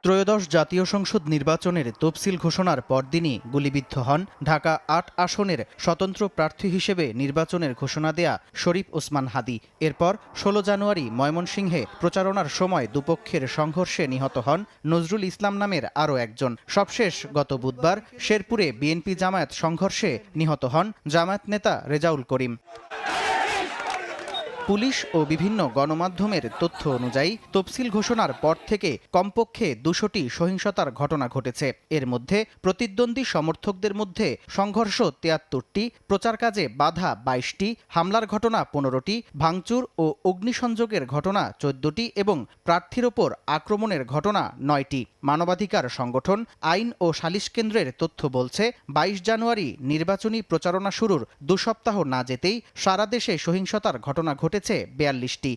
ত্রয়োদশ জাতীয় সংসদ নির্বাচনের তফসিল ঘোষণার পরদিনই গুলিবিদ্ধ হন ঢাকা ৮ আসনের স্বতন্ত্র প্রার্থী হিসেবে নির্বাচনের ঘোষণা দেয়া শরীফ ওসমান হাদী। এরপর ১৬ জানুয়ারি ময়মনসিংহে প্রচারণার সময় দুপক্ষের সংঘর্ষে নিহত হন নজরুল ইসলাম নামের আরও একজন। সবশেষ গত বুধবার শেরপুরে বিএনপি জামায়াত সংঘর্ষে নিহত হন জামায়াত নেতা রেজাউল করিম। পুলিশ ও বিভিন্ন গণমাধ্যমের তথ্য অনুযায়ী তফসিল ঘোষণার পর থেকে কমপক্ষে ২০০টি সহিংসতার ঘটনা ঘটেছে। এর মধ্যে প্রতিদ্বন্দ্বী সমর্থকদের মধ্যে সংঘর্ষ ৭৩টি, প্রচার কাজে বাধা ২২টি, হামলার ঘটনা ১৫টি, ভাঙচুর ও অগ্নিসংযোগের ঘটনা ১৪টি এবং প্রার্থীর ওপর আক্রমণের ঘটনা ৯টি। মানবাধিকার সংগঠন আইন ও সালিশ কেন্দ্রের তথ্য বলছে ২২ জানুয়ারি নির্বাচনী প্রচারণা শুরুর ২ সপ্তাহ না যেতেই সারা দেশে সহিংসতার ঘটনা ঘটেছে ৪২টি।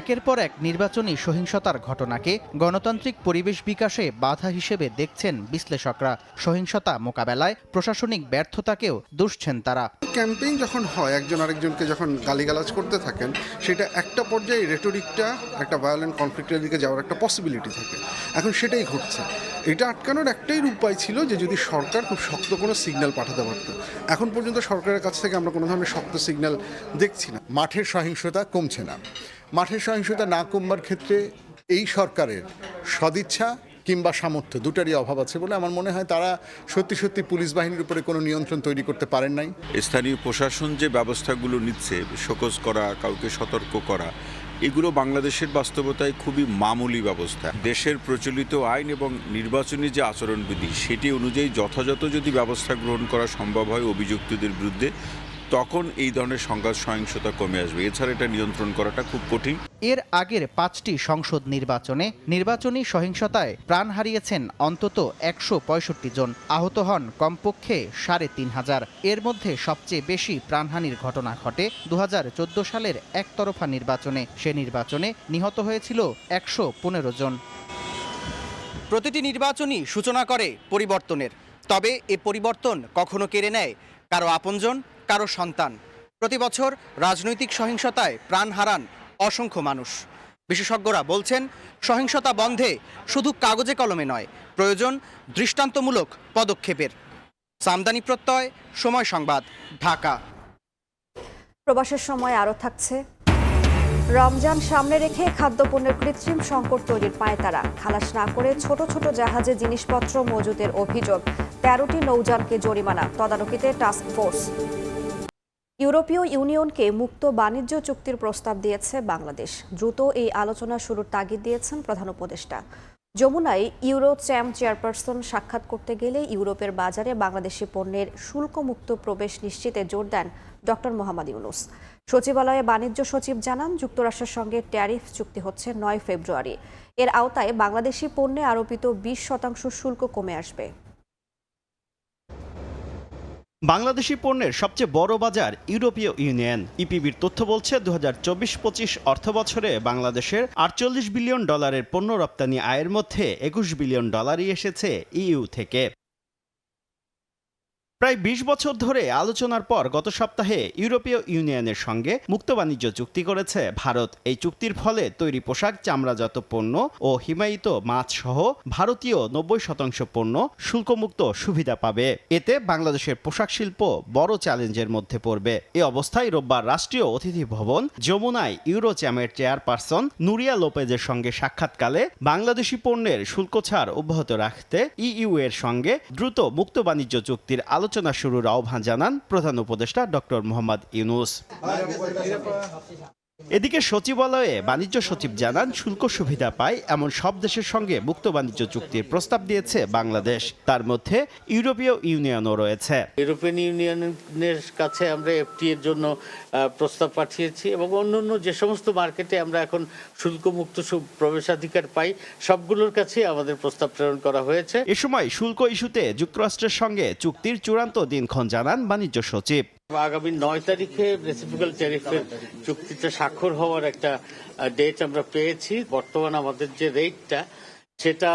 একের পর এক নির্বাচনী সহিংসতার ঘটনাকে গণতান্ত্রিক পরিবেশ বিকাশে বাধা হিসেবে দেখছেন বিশ্লেষকরা। সহিংসতা মোকাবেলায় প্রশাসনিক ব্যর্থতাকেও দুষছেন তারা। ক্যাম্পেইন যখন হয়, একজন আরেকজনকে যখন গালিগালাজ করতে থাকেন, সেটা একটা পর্যায়ে রেটোরিকটা একটা ভায়োলেন্ট কনফ্লিক্টের দিকে যাওয়ার একটা পসিবিলিটি থাকে। এখন সেটাই ঘটছে। এটা আটকানোর একটাই উপায় ছিল যে যদি সরকার খুব শক্ত কোনো সিগন্যাল পাঠাতে পারত। এখন পর্যন্ত সরকারের কাছ থেকে আমরা কোনো ধরনের শক্ত সিগন্যাল দেখছি না। মাঠের সহিংসতা কমছে না। মাঠের সহিংসতা না কমবার ক্ষেত্রে এই সরকারের সদিচ্ছা কিংবা সামর্থ্য দুটারই অভাব আছে বলে আমার মনে হয়। তারা সত্যি সত্যি পুলিশ বাহিনীর উপরে কোনো নিয়ন্ত্রণ তৈরি করতে পারেন নাই। স্থানীয় প্রশাসন যে ব্যবস্থাগুলো নিচ্ছে, শোকজ করা, কাউকে সতর্ক করা, এগুলো বাংলাদেশের বাস্তবতায় খুবই মামুলি ব্যবস্থা। দেশের প্রচলিত আইন এবং নির্বাচনী যে আচরণবিধি, সেটি অনুযায়ী যথাযথ যদি ব্যবস্থা গ্রহণ করা সম্ভব হয় অভিযুক্তদের বিরুদ্ধে, তখন এই ধরনের সংঘাত সহিংসতা কমে আসবে। এছাড়া এটা নিয়ন্ত্রণ করাটা খুব কঠিন। এর আগের ৫টি সংসদ নির্বাচনে নির্বাচনী সহিংসতায় প্রাণ হারিয়েছেন অন্তত ১৬৫ জন, আহত হন কমপক্ষে ৩৫০০। এর মধ্যে সবচেয়ে বেশি প্রাণহানির ঘটনা ঘটে ২০১৪ সালের একতরফা নির্বাচনে। সে নির্বাচনে নিহত হয়েছিল ১১৫ জন। প্রতিটি নির্বাচনই সূচনা করে পরিবর্তনের, তবে এ পরিবর্তন কখনো কেড়ে নেয় কারো আপনজন, কারো সন্তান। প্রতি বছর রাজনৈতিক সহিংসতায় প্রাণ হারান অসংখ্য মানুষ। বিশেষজ্ঞরা বলছেন, সহিংসতা বন্ধে শুধু কাগজে কলমে নয়, প্রয়োজন দৃষ্টান্তমূলক পদক্ষেপের। সামদানি প্রত্যয়, সময় সংবাদ, ঢাকা। প্রবাসের সময় আরও থাকছে, রমজান সামনে রেখে খাদ্যপণ্যের কৃত্রিম সংকট তৈরির পায়তারা। খালাস না করে ছোট ছোট জাহাজে জিনিসপত্র মজুদের অভিযোগ। ১৩টি নৌযানকে জরিমানা, তদারকিতে টাস্ক ফোর্স। ইউরোপীয় ইউনিয়নকে মুক্ত বাণিজ্য চুক্তির প্রস্তাব দিয়েছে বাংলাদেশ। দ্রুত এই আলোচনা শুরুর তাগিদ দিয়েছেন প্রধান উপদেষ্টা। যমুনায় ইউরো চ্যাম্প চেয়ারপারসন সাক্ষাৎ করতে গেলে ইউরোপের বাজারে বাংলাদেশি পণ্যের শুল্কমুক্ত প্রবেশ নিশ্চিতে জোর দেন ডক্টর মোহাম্মদ ইউনুস। সচিবালয়ে বাণিজ্য সচিব জানান, যুক্তরাষ্ট্রের সঙ্গে ট্যারিফ চুক্তি হচ্ছে ৯ ফেব্রুয়ারি। এর আওতায় বাংলাদেশি পণ্যে আরোপিত ২০% শুল্ক কমে আসবে। বাংলাদেশি পণ্যের সবচেয়ে বড় বাজার ইউরোপীয় ইউনিয়ন। ইপিবির তথ্য বলছে ২০২৪-২৫ অর্থ বছরে বাংলাদেশের $৪৮ বিলিয়ন পণ্য রপ্তানি আয়ের মধ্যে $২১ বিলিয়ন এসেছে ইইউ থেকে। প্রায় ২০ বছর ধরে আলোচনার পর গত সপ্তাহে ইউরোপীয় ইউনিয়নের সঙ্গে মুক্ত বাণিজ্য চুক্তি করেছে ভারত। এই চুক্তির ফলে তৈরি পোশাক, চামড়াজাত পণ্য ও হিমায়িত মাছ সহ ভারতীয় ৯০% পণ্য শুল্কমুক্ত সুবিধা পাবে। এতে বাংলাদেশের পোশাক শিল্প বড় চ্যালেঞ্জের মধ্যে পড়বে। এ অবস্থায় রোববার রাষ্ট্রীয় অতিথি ভবন যমুনায় ইউরো চ্যামের চেয়ারপারসন নুরিয়া লোপেজের সঙ্গে সাক্ষাৎকালে বাংলাদেশি পণ্যের শুল্ক ছাড় অব্যাহত রাখতে ইইউ এর সঙ্গে দ্রুত মুক্ত বাণিজ্য চুক্তির আলোচনা শুরুর আহ্বান জানান প্রধান উপদেষ্টা ডক্টর মোহাম্মদ ইউনুস। এদিকে সচিবালয়ে বাণিজ্য সচিব জানান, শুল্ক সুবিধা পায় এমন সব দেশের সঙ্গে মুক্ত বাণিজ্য চুক্তির প্রস্তাব দিয়েছে বাংলাদেশ। তার মধ্যে ইউরোপীয় ইউনিয়নও রয়েছে। ইউরোপিয়ান ইউনিয়নের কাছে আমরা এফটি এর জন্য প্রস্তাব পাঠিয়েছি এবং অন্যান্য যে সমস্ত মার্কেটে আমরা এখন শুল্কমুক্ত প্রবেশাধিকার পাই, সবগুলোর কাছে আমাদের প্রস্তাব প্রেরণ করা হয়েছে। এ সময় শুল্ক ইস্যুতে যুক্তরাষ্ট্রের সঙ্গে চুক্তির চূড়ান্ত দিনক্ষণ জানান বাণিজ্য সচিব। আগামী ৯ তারিখে রেসিপ্রোকাল ট্যারিফের চুক্তিতে স্বাক্ষর হওয়ার একটা ডেট আমরা পেয়েছি। বর্তমান আমাদের যে রেটটা সেটা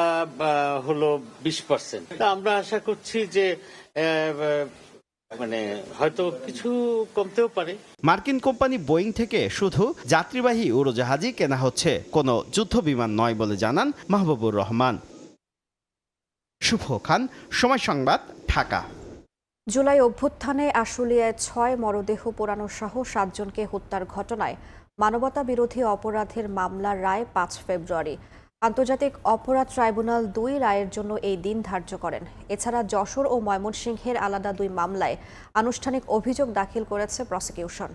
হলো 20%। আমরা আশা করছি যে মানে হয়তো কিছু কমতেও পারে। মার্কিন কোম্পানি বোয়িং থেকে শুধু যাত্রীবাহী উড়োজাহাজই কেনা হচ্ছে, কোনো যুদ্ধ বিমান নয় বলে জানান মাহবুবুর রহমান। শুভ খান, সময় সংবাদ, ঢাকা। জুলাই অভ্যুত্থানে আশুলিয়ায় 6 মরদেহ পোড়ানো সহ 7 জনকে হত্যার ঘটনায় মানবতা বিরোধী অপরাধের মামলার রায় 5 ফেব্রুয়ারি। আন্তর্জাতিক অপরাধ ট্রাইব্যুনাল 2 রায়ের জন্য এই দিন ধার্য করেন। এছাড়া যশোর ও ময়মনসিংহের আলাদা 2 মামলায় আনুষ্ঠানিক অভিযোগ দাখিল করেছে প্রসিকিউশন।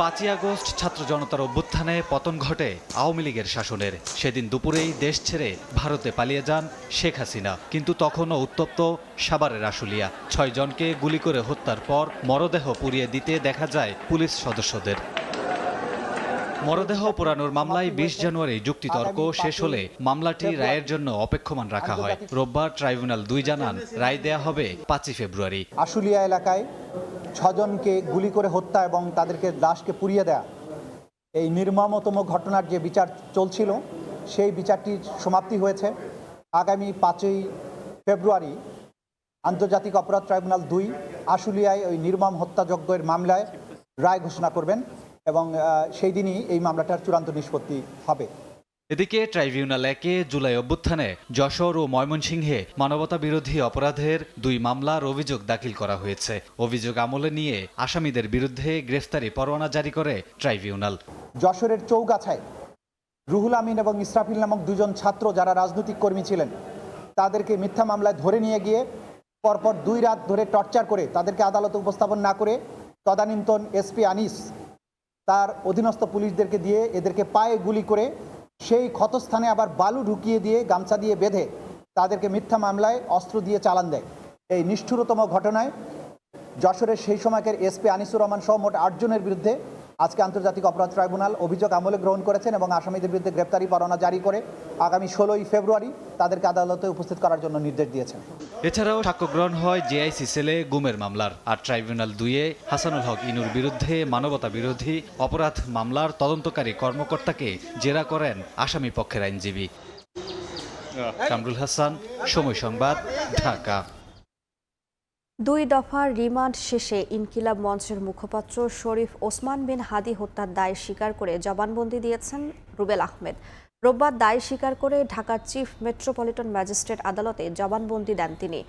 5ই আগস্ট ছাত্র জনতার অভ্যুত্থানে পতন ঘটে আওয়ামী লীগের শাসনের। সেদিন দুপুরেই দেশ ছেড়ে ভারতে পালিয়ে যান শেখ হাসিনা। কিন্তু তখনও উত্তপ্ত সাভারের আশুলিয়া। 6 জনকে গুলি করে হত্যার পর মরদেহ পুড়িয়ে দিতে দেখা যায় পুলিশ সদস্যদের। মরদেহ পোড়ানোর মামলায় 20 জানুয়ারি যুক্তিতর্ক শেষ হলে মামলাটি রায়ের জন্য অপেক্ষমান রাখা হয়। রোববার ট্রাইব্যুনাল 2 জানান রায় দেয়া হবে 5 ফেব্রুয়ারি। আশুলিয়া এলাকায় 6 জনকে গুলি করে হত্যা এবং তাদেরকে লাশকে পুড়িয়ে দেয়া, এই নির্মমতম ঘটনার যে বিচার চলছিল সেই বিচারটির সমাপ্তি হয়েছে। আগামী 5ই ফেব্রুয়ারি আন্তর্জাতিক অপরাধ ট্রাইব্যুনাল 2 আশুলিয়ায় ওই নির্মম হত্যাযজ্ঞের মামলায় রায় ঘোষণা করবেন এবং সেই দিনই এই মামলাটার চূড়ান্ত নিষ্পত্তি হবে। এদিকে ট্রাইব্যুনাল 1-এ জুলাই অভ্যুত্থানে যশোর ও ময়মনসিংহে মানবতা বিরোধী অপরাধের 2 মামলার অভিযোগ দাখিল করা হয়েছে। অভিযোগ আমলে নিয়ে আসামিদের বিরুদ্ধে গ্রেফতারি পরোয়ানা জারি করে ট্রাইব্যুনাল। যশোরের চৌগাছায় রুহুল আমিন এবং ইসরাফিল নামক 2 জন ছাত্র যারা রাজনৈতিক কর্মী ছিলেন তাদেরকে মিথ্যা মামলায় ধরে নিয়ে গিয়ে পরপর 2 রাত ধরে টর্চার করে তাদেরকে আদালতে উপস্থাপন না করে তদানীন্তন এসপি আনিস তার অধীনস্থ পুলিশদেরকে দিয়ে এদেরকে পায়ে গুলি করে সেই ক্ষতস্থানে আবার বালু ঢুকিয়ে দিয়ে গামছা দিয়ে বেঁধে তাদেরকে মিথ্যা মামলায় অস্ত্র দিয়ে চালান দেয়। এই নিষ্ঠুরতম ঘটনায় যশোরের সেই সময়কার এসপি আনিসুর রহমান সহ মোট 8 জনের বিরুদ্ধে আজকে আন্তর্জাতিক অপরাধ ট্রাইব্যুনাল অভিযোগ আমলে গ্রহণ করেছেন এবং আসামিদের বিরুদ্ধে গ্রেপ্তারি পরোয়ানা জারি করে আগামী 16ই ফেব্রুয়ারি তাদেরকে আদালতে উপস্থিত করার জন্য নির্দেশ দিয়েছেন। এছাড়াও সাক্ষ্য গ্রহণ হয় জেআইসি সেলে গুমের মামলার। আর ট্রাইব্যুনাল 2-এ হাসানুল হক ইনুর বিরুদ্ধে মানবতা বিরোধী অপরাধ মামলার তদন্তকারী কর্মকর্তাকে জেরা করেন আসামি পক্ষের আইনজীবী। কামরুল হাসান, সময় সংবাদ, ঢাকা। 2 দফার রিমান্ড শেষে ইনকিলাব মঞ্চের মুখপাত্র শরীফ ওসমান বিন হাদি হত্যার দায় স্বীকার করে জবানবন্দি দিয়েছেন রুবেল আহমেদ। রোববার দায় স্বীকার করে ঢাকার চিফ মেট্রোপলিটন ম্যাজিস্ট্রেট আদালতে জবানবন্দি দেন তিনি।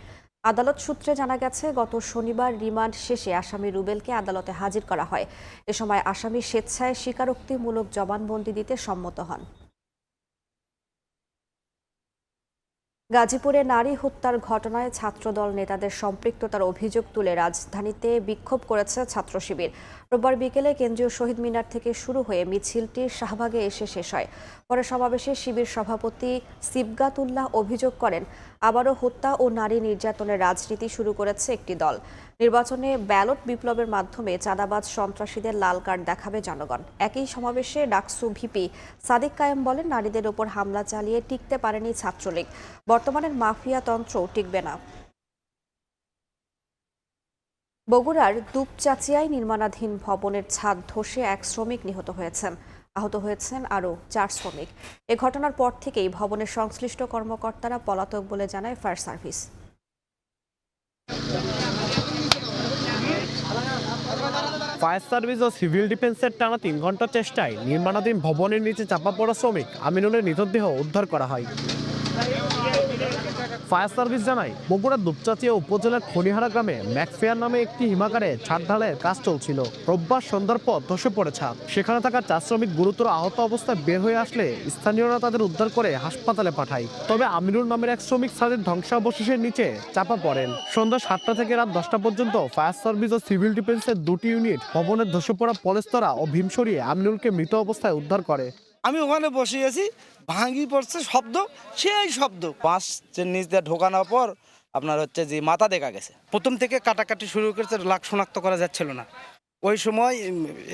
আদালত সূত্রে জানা গেছে, গত শনিবার রিমান্ড শেষে আসামি রুবেলকে আদালতে হাজির করা হয়। এ সময় আসামি স্বেচ্ছায় স্বীকারোক্তিমূলক জবানবন্দি দিতে সম্মত হন। গাজীপুরে নারী হত্যার ঘটনায় ছাত্রদল নেতাদের সম্পৃক্ততার অভিযোগ তুলে রাজধানীতে বিক্ষোভ করেছে ছাত্র শিবির। রোববার বিকেলে কেন্দ্রীয় শহীদ মিনার থেকে শুরু হয়ে মিছিলটি শাহবাগে এসে শেষ হয়। পরে সমাবেশে শিবির সভাপতি সিবগাতুল্লাহ অভিযোগ করেন, আবারও হত্যা ও নারী নির্যাতনের রাজনীতি শুরু করেছে একটি দল। নির্বাচনে ব্যালট বিপ্লবের মাধ্যমে চাঁদাবাজ সন্ত্রাসীদের লাল কার্ড দেখাবে জনগণ। একই সমাবেশে ডাকসু ভিপি সাদিক কায়েম বলেন, নারীদের ওপর হামলা চালিয়ে টিকতে পারেনি ছাত্রলীগ, বর্তমানের মাফিয়া তন্ত্র টিকবে না। বগুড়ার দুপচাচিয়ায় নির্মাণাধীন ভবনের ছাদ ধসে 1 শ্রমিক নিহত হয়েছেন। আহত হয়েছেন আরও 4 শ্রমিক। এ ঘটনার পর থেকেই ভবনের সংশ্লিষ্ট কর্মকর্তারা পলাতক বলে জানায় ফায়ার সার্ভিস। ফায়ার সার্ভিস ও সিভিল ডিফেন্সের টানা 3 ঘন্টার চেষ্টায় নির্মাণাধীন ভবনের নিচে চাপা পড়া শ্রমিক আমিনুলের মৃতদেহ উদ্ধার করা হয়। ফায়ার সার্ভিস জানায়, বগুড়ার দুপচাচিয়া উপজেলার খনিহারা গ্রামে ম্যাক্সফেয়ার নামে একটি হিমাগারে ছাদ ঢালাইয়ের কাজ চলছিল। রোববার সন্ধ্যার পর ধসে পড়ে ছাদ। সেখানে থাকা 4 শ্রমিক গুরুতর আহত অবস্থায় বের হয়ে আসলে স্থানীয়রা তাদের উদ্ধার করে হাসপাতালে পাঠায়। তবে আমিনুল নামের 1 শ্রমিক ছাদের ধ্বংসাবশেষের নিচে চাপা পড়েন। সন্ধ্যা 7টা থেকে রাত 10টা পর্যন্ত ফায়ার সার্ভিস ও সিভিল ডিফেন্সের 2টি ইউনিট ভবনের ধসে পড়া পলেস্তরা ও ভীম সরিয়ে আমিনুলকে মৃত অবস্থায় উদ্ধার করে। আমি ওখানে বসে আছি, ভাঙি পড়ছে শব্দ, সেই শব্দ বাঁশ নিচ দিয়ে ঢোকানোর পর আপনার হচ্ছে যে মাথা দেখা গেছে। প্রথম থেকে কাটাকাটি শুরু করেছে, লাশ শনাক্ত করা যাচ্ছিল না। ওই সময়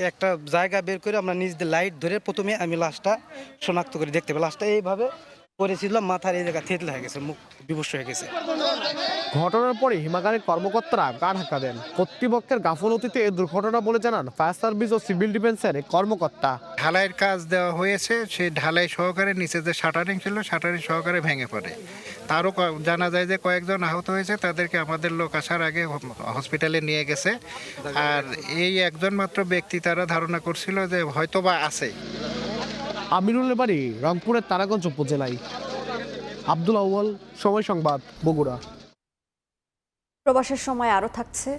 একটা জায়গা বের করে আমরা নিজ দিয়ে লাইট ধরে প্রথমে আমি লাশটা শনাক্ত করে দেখতে পাই। লাশটা এইভাবে পড়েছিল, মাথার এই জায়গা থেতলে হয়ে গেছে, মুখ বিবস্ত্র হয়ে গেছে। ঘটনার পরে হিমাগারের কর্মকর্তারা গা ঢাকা দেন। কর্তৃপক্ষের গাফলতিতে এই দুর্ঘটনা বলে জানান ফায়ার সার্ভিস ও সিভিল ডিফেন্সের কর্মকর্তা। ঢালাইয়ের কাজ দেওয়া হয়েছে, সেই ঢালাই সহকারে নিচে যে শাটারিং ছিল শাটারিং সহকারে ভেঙে পড়ে। তারও জানা যায় যে কয়েকজন আহত হয়েছে, তাদেরকে আমাদের লোক আসার আগে হসপিটালে নিয়ে গেছে। আর এই একজন মাত্র ব্যক্তি তারা ধারণা করছিল যে হয়তোবা আছে। আমিনুলের বাড়ি রংপুরের তারাগঞ্জ উপজেলায়। আব্দুল আউয়াল, সময় সংবাদ, বগুড়া। প্রবাসের সময় আরও থাকছে,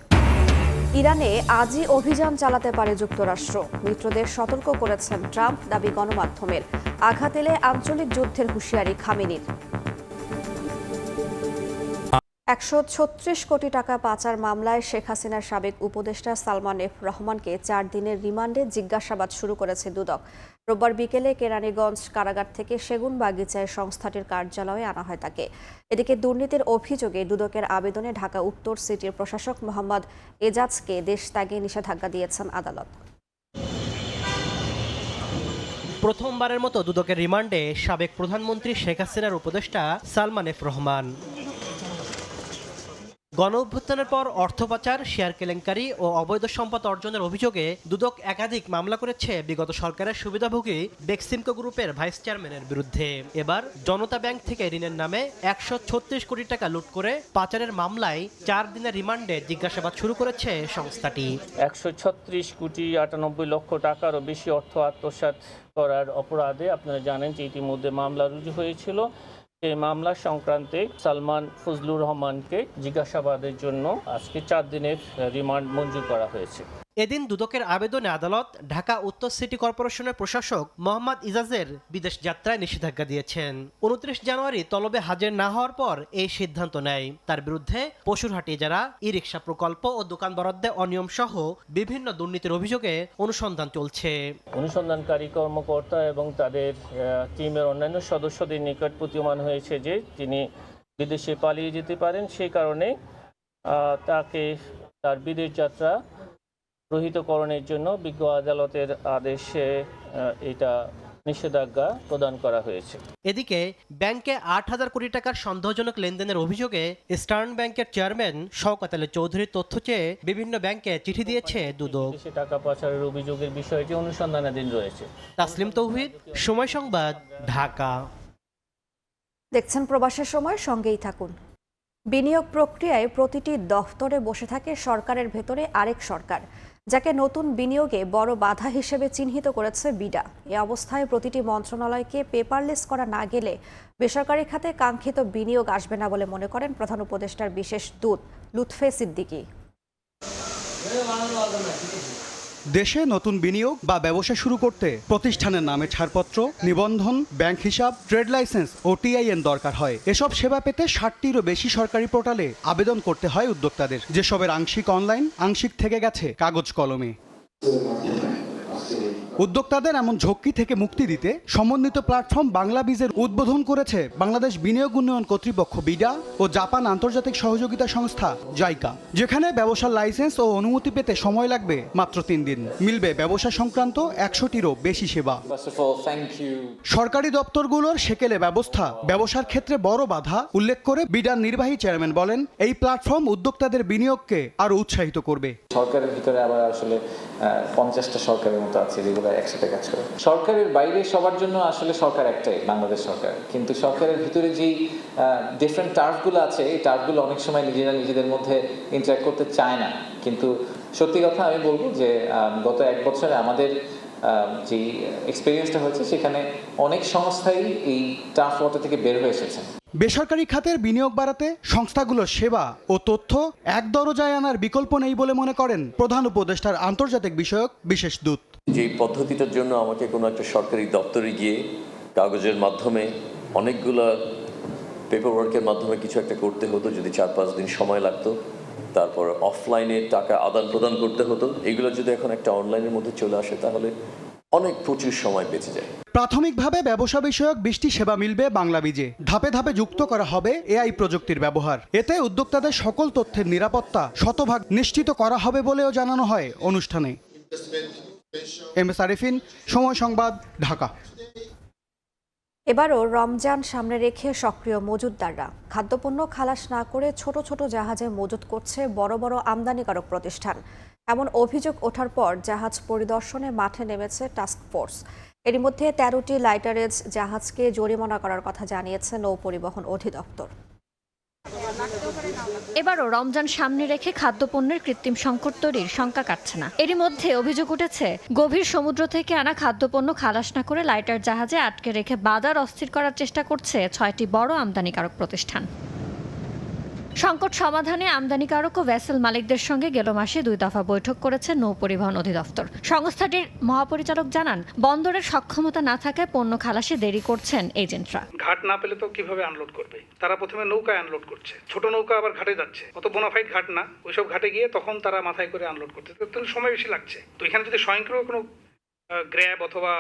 ইরানে আজই অভিযান চালাতে পারে যুক্তরাষ্ট্র। মিত্রদের সতর্ক করেছেন ট্রাম্প, দাবি গণমাধ্যমের। আঘাত এলে আঞ্চলিক যুদ্ধের হুঁশিয়ারি খামেনির। 136 কোটি টাকা পাচার মামলায় শেখ হাসিনার সাবেক উপদেষ্টা সালমান এফ রহমানকে 4 দিনের রিমান্ডে জিজ্ঞাসাবাদ শুরু করেছে দুদক। রোববার বিকেলে কেরানীগঞ্জ কারাগার থেকে সেগুনবাগিচায় সংস্থাটির কার্যালয়ে আনা হয় তাকে। এদিকে দুর্নীতির অভিযোগে দুদকের আবেদনে ঢাকা উত্তর সিটির প্রশাসক মোহাম্মদ এজাজকে দেশ ত্যাগে নিষেধাজ্ঞা দিয়েছেন আদালত। প্রথমবারের মতো দুদকের রিমান্ডে সাবেক প্রধানমন্ত্রী শেখ হাসিনার উপদেষ্টা সালমান এফ রহমান। গণঅভ্যুত্থানের পর অর্থ পাচার, শেয়ার কেলেঙ্কারি ও অবৈধ সম্পদ অর্জনের অভিযোগে দুদক একাধিক মামলা করেছে বিগত সরকারের সুবিধাভোগী বেক্সিমকো গ্রুপের ভাইস চেয়ারম্যানের বিরুদ্ধে। এবার জনতা ব্যাংক থেকে ঋণের নামে 136 কোটি টাকা লুট করে পাচারের মামলায় 4 দিনের রিমান্ডে জিজ্ঞাসাবাদ শুরু করেছে সংস্থাটি। 136 কোটি 98 লক্ষ টাকারও বেশি অর্থ আত্মসাৎ করার অপরাধে আপনারা জানেন যে ইতিমধ্যে মামলা রুজু হয়েছিল। এই মামলা সংক্রান্তে সালমান ফজলুর রহমানকে জিজ্ঞাসাবাদের জন্য আজকে 4 দিনের রিমান্ড মঞ্জুর করা হয়েছে। এদিন দুদকের আবেদনে আদালত ঢাকা উত্তর সিটি কর্পোরেশনের প্রশাসক মোহাম্মদ ইজাজের বিদেশ যাত্রায় নিষেধাজ্ঞা দিয়েছেন। 29 জানুয়ারি তলবে হাজির না হওয়ার পর এই সিদ্ধান্ত নেয়। তার বিরুদ্ধে পশুরহাটে যারা ই রিক্সা প্রকল্প ও দোকান বরাদ্দে অনিয়ম সহ বিভিন্ন দুর্নীতির অভিযোগে অনুসন্ধান চলছে। অনুসন্ধানকারী কর্মকর্তা এবং তাদের টিমের অন্যান্য সদস্যদের নিকট প্রতীয়মান হয়েছে যে তিনি বিদেশে পালিয়ে যেতে পারেন, সেই কারণে তাকে তার বিদেশ যাত্রা রহিতকরণের জন্য বিজ্ঞ আদালতের আদেশে এটা নিষেধাজ্ঞা প্রদান করা হয়েছে। এদিকে ব্যাংকে 8,000 কোটি টাকার সন্দেহজনক লেনদেনের অভিযোগে ইস্টার্ন ব্যাংকের চেয়ারম্যান শওকত আলী চৌধুরীর তথ্য চেয়ে বিভিন্ন ব্যাংকে চিঠি দিয়েছে দুদক। টাকা পাচারের অভিযোগের বিষয়টি অনুসন্ধানাধীন রয়েছে। তাসলিম তৌহিদ, সময় সংবাদ, ঢাকা। দেখছেন প্রবাসের সময়, সঙ্গেই থাকুন। বিনিয়োগ প্রক্রিয়ায় প্রতিটি দফতরে বসে থাকে সরকারের ভেতরে আরেক সরকার, যাকে নতুন বিনিয়োগে বড় বাধা হিসেবে চিহ্নিত করেছে বিডা। এ অবস্থায় প্রতিটি মন্ত্রণালয়কে পেপারলেস করা না গেলে বেসরকারি খাতে কাঙ্ক্ষিত বিনিয়োগ আসবে না বলে মনে করেন প্রধান উপদেষ্টার বিশেষ দূত লুৎফে সিদ্দিকী। দেশে নতুন বিনিয়োগ বা ব্যবসা শুরু করতে প্রতিষ্ঠানের নামে ছাড়পত্র, নিবন্ধন, ব্যাংক হিসাব, ট্রেড লাইসেন্স ও টিআইএন দরকার হয়। এসব সেবা পেতে 60টিরও বেশি সরকারি পোর্টালে আবেদন করতে হয় উদ্যোক্তাদের, যেসবের আংশিক অনলাইন, আংশিক থেকে গেছে কাগজ কলমে। উদ্যোক্তাদের এমন ঝক্কি থেকে মুক্তি দিতে সমন্বিত প্ল্যাটফর্ম বাংলাবিজের উদ্বোধন করেছে বাংলাদেশ বিনিয়োগ উন্নয়ন কর্তৃপক্ষ বিডা ও জাপান আন্তর্জাতিক সহযোগিতা সংস্থা জাইকা, যেখানে ব্যবসার লাইসেন্স ও অনুমতি পেতে সময় লাগবে মাত্র 3 দিন। মিলবে ব্যবসা সংক্রান্ত 100টিরও বেশি সেবা। সরকারি দপ্তরগুলোর সেকেলে ব্যবস্থা ব্যবসার ক্ষেত্রে বড় বাধা উল্লেখ করে বিডার নির্বাহী চেয়ারম্যান বলেন, এই প্ল্যাটফর্ম উদ্যোক্তাদের বিনিয়োগকে আরো উৎসাহিত করবে। সরকারের ভিতরে আবার আসলে 50টা সরকারের মতো আছে যেগুলো একসাথে কাজ করে। সরকারের বাইরে সবার জন্য আসলে সরকার একটাই, বাংলাদেশ সরকার। কিন্তু সরকারের ভিতরে যেই ডিফারেন্ট টার্ফগুলো আছে, এই টার্ফগুলো অনেক সময় নিজেরা নিজেদের মধ্যে ইন্টারঅ্যাক্ট করতে চায় না। কিন্তু সত্যি কথা আমি বলবো যে গত 1 বছরে আমাদের যে এক্সপিরিয়েন্সটা হয়েছে, সেখানে অনেক সংস্থাই এই টার্ফ ওয়াটার থেকে বের হয়ে এসেছে। বেসরকারি খাতের বিনিয়োগ বাড়াতে সংস্থাগুলোর সেবা ও তথ্য এক দরজায় আনার বিকল্প নেই বলে মনে করেন প্রধান উপদেষ্টার আন্তর্জাতিক বিষয়ক বিশেষ দূত। যে পদ্ধতিটার জন্য আমাকে কোনো একটা সরকারি দপ্তরে গিয়ে কাগজের মাধ্যমে অনেকগুলো পেপার ওয়ার্কের মাধ্যমে কিছু একটা করতে হতো, যদি 4-5 দিন সময় লাগতো, তারপর অফলাইনে টাকা আদান প্রদান করতে হতো, এগুলো যদি এখন একটা অনলাইনের মধ্যে চলে আসে তাহলে অনেক প্রচুর সময় বেঁচে যায়। প্রাথমিকভাবে ব্যবসা বিষয়ক 20টি সেবা মিলবে বাংলাবিজে। ধাপে ধাপে যুক্ত করা হবে এআই প্রযুক্তির ব্যবহার। এতে উদ্যোক্তাদের সকল তথ্যের নিরাপত্তা শতভাগ নিশ্চিত করা হবে বলেও জানানো হয় অনুষ্ঠানে। এম এস আরিফিন, সময় সংবাদ, ঢাকা। এবারও রমজান সামনে রেখে সক্রিয় মজুতদাররা খাদ্যপণ্য খালাস না করে ছোট ছোট জাহাজে মজুত করছে বড় বড় আমদানিকারক প্রতিষ্ঠান। এমন অভিযোগ ওঠার পর জাহাজ পরিদর্শনে মাঠে নেমেছে টাস্ক ফোর্স। এরই মধ্যে ১৩টি লাইটারেজ জাহাজকে জরিমানা করার কথা জানিয়েছে নৌ পরিবহন অধিদপ্তর। এবারও রমজান সামনে রেখে খাদ্যপণ্যের কৃত্রিম সংকট তৈরির শঙ্কা কাটছে না। এরই মধ্যে অভিযোগ উঠেছে গভীর সমুদ্র থেকে আনা খাদ্যপণ্য খালাস না করে লাইটার জাহাজে আটকে রেখে বাজার অস্থির করার চেষ্টা করছে ৬টি বড় আমদানিকারক প্রতিষ্ঠান। সংকট সমাধানে আমদানিকারক ও ভেসেল মালিকদের সঙ্গে গেল মাসে ২ দফা বৈঠক করেছে নৌ পরিবহন অধিদপ্তর। সংস্থাটির মহাপরিচালক জানান, বন্দরের সক্ষমতা না থাকায় পণ্য খালাসে দেরি করছেন এজেন্টরা। ঘাট না পেলে তো কিভাবে আনলোড করবে? তারা প্রথমে নৌকায় আনলোড করছে, ছোট নৌকা আবার ঘাটে যাচ্ছে, অত বোনাফাইড ঘাট না, ওইসব ঘাটে গিয়ে তখন তারা মাথায় করে আনলোড করতে, তো সময় বেশি লাগছে। তো এখানে যদি স্বয়ংক্রিয় কোনো গ্র্যাব অথবা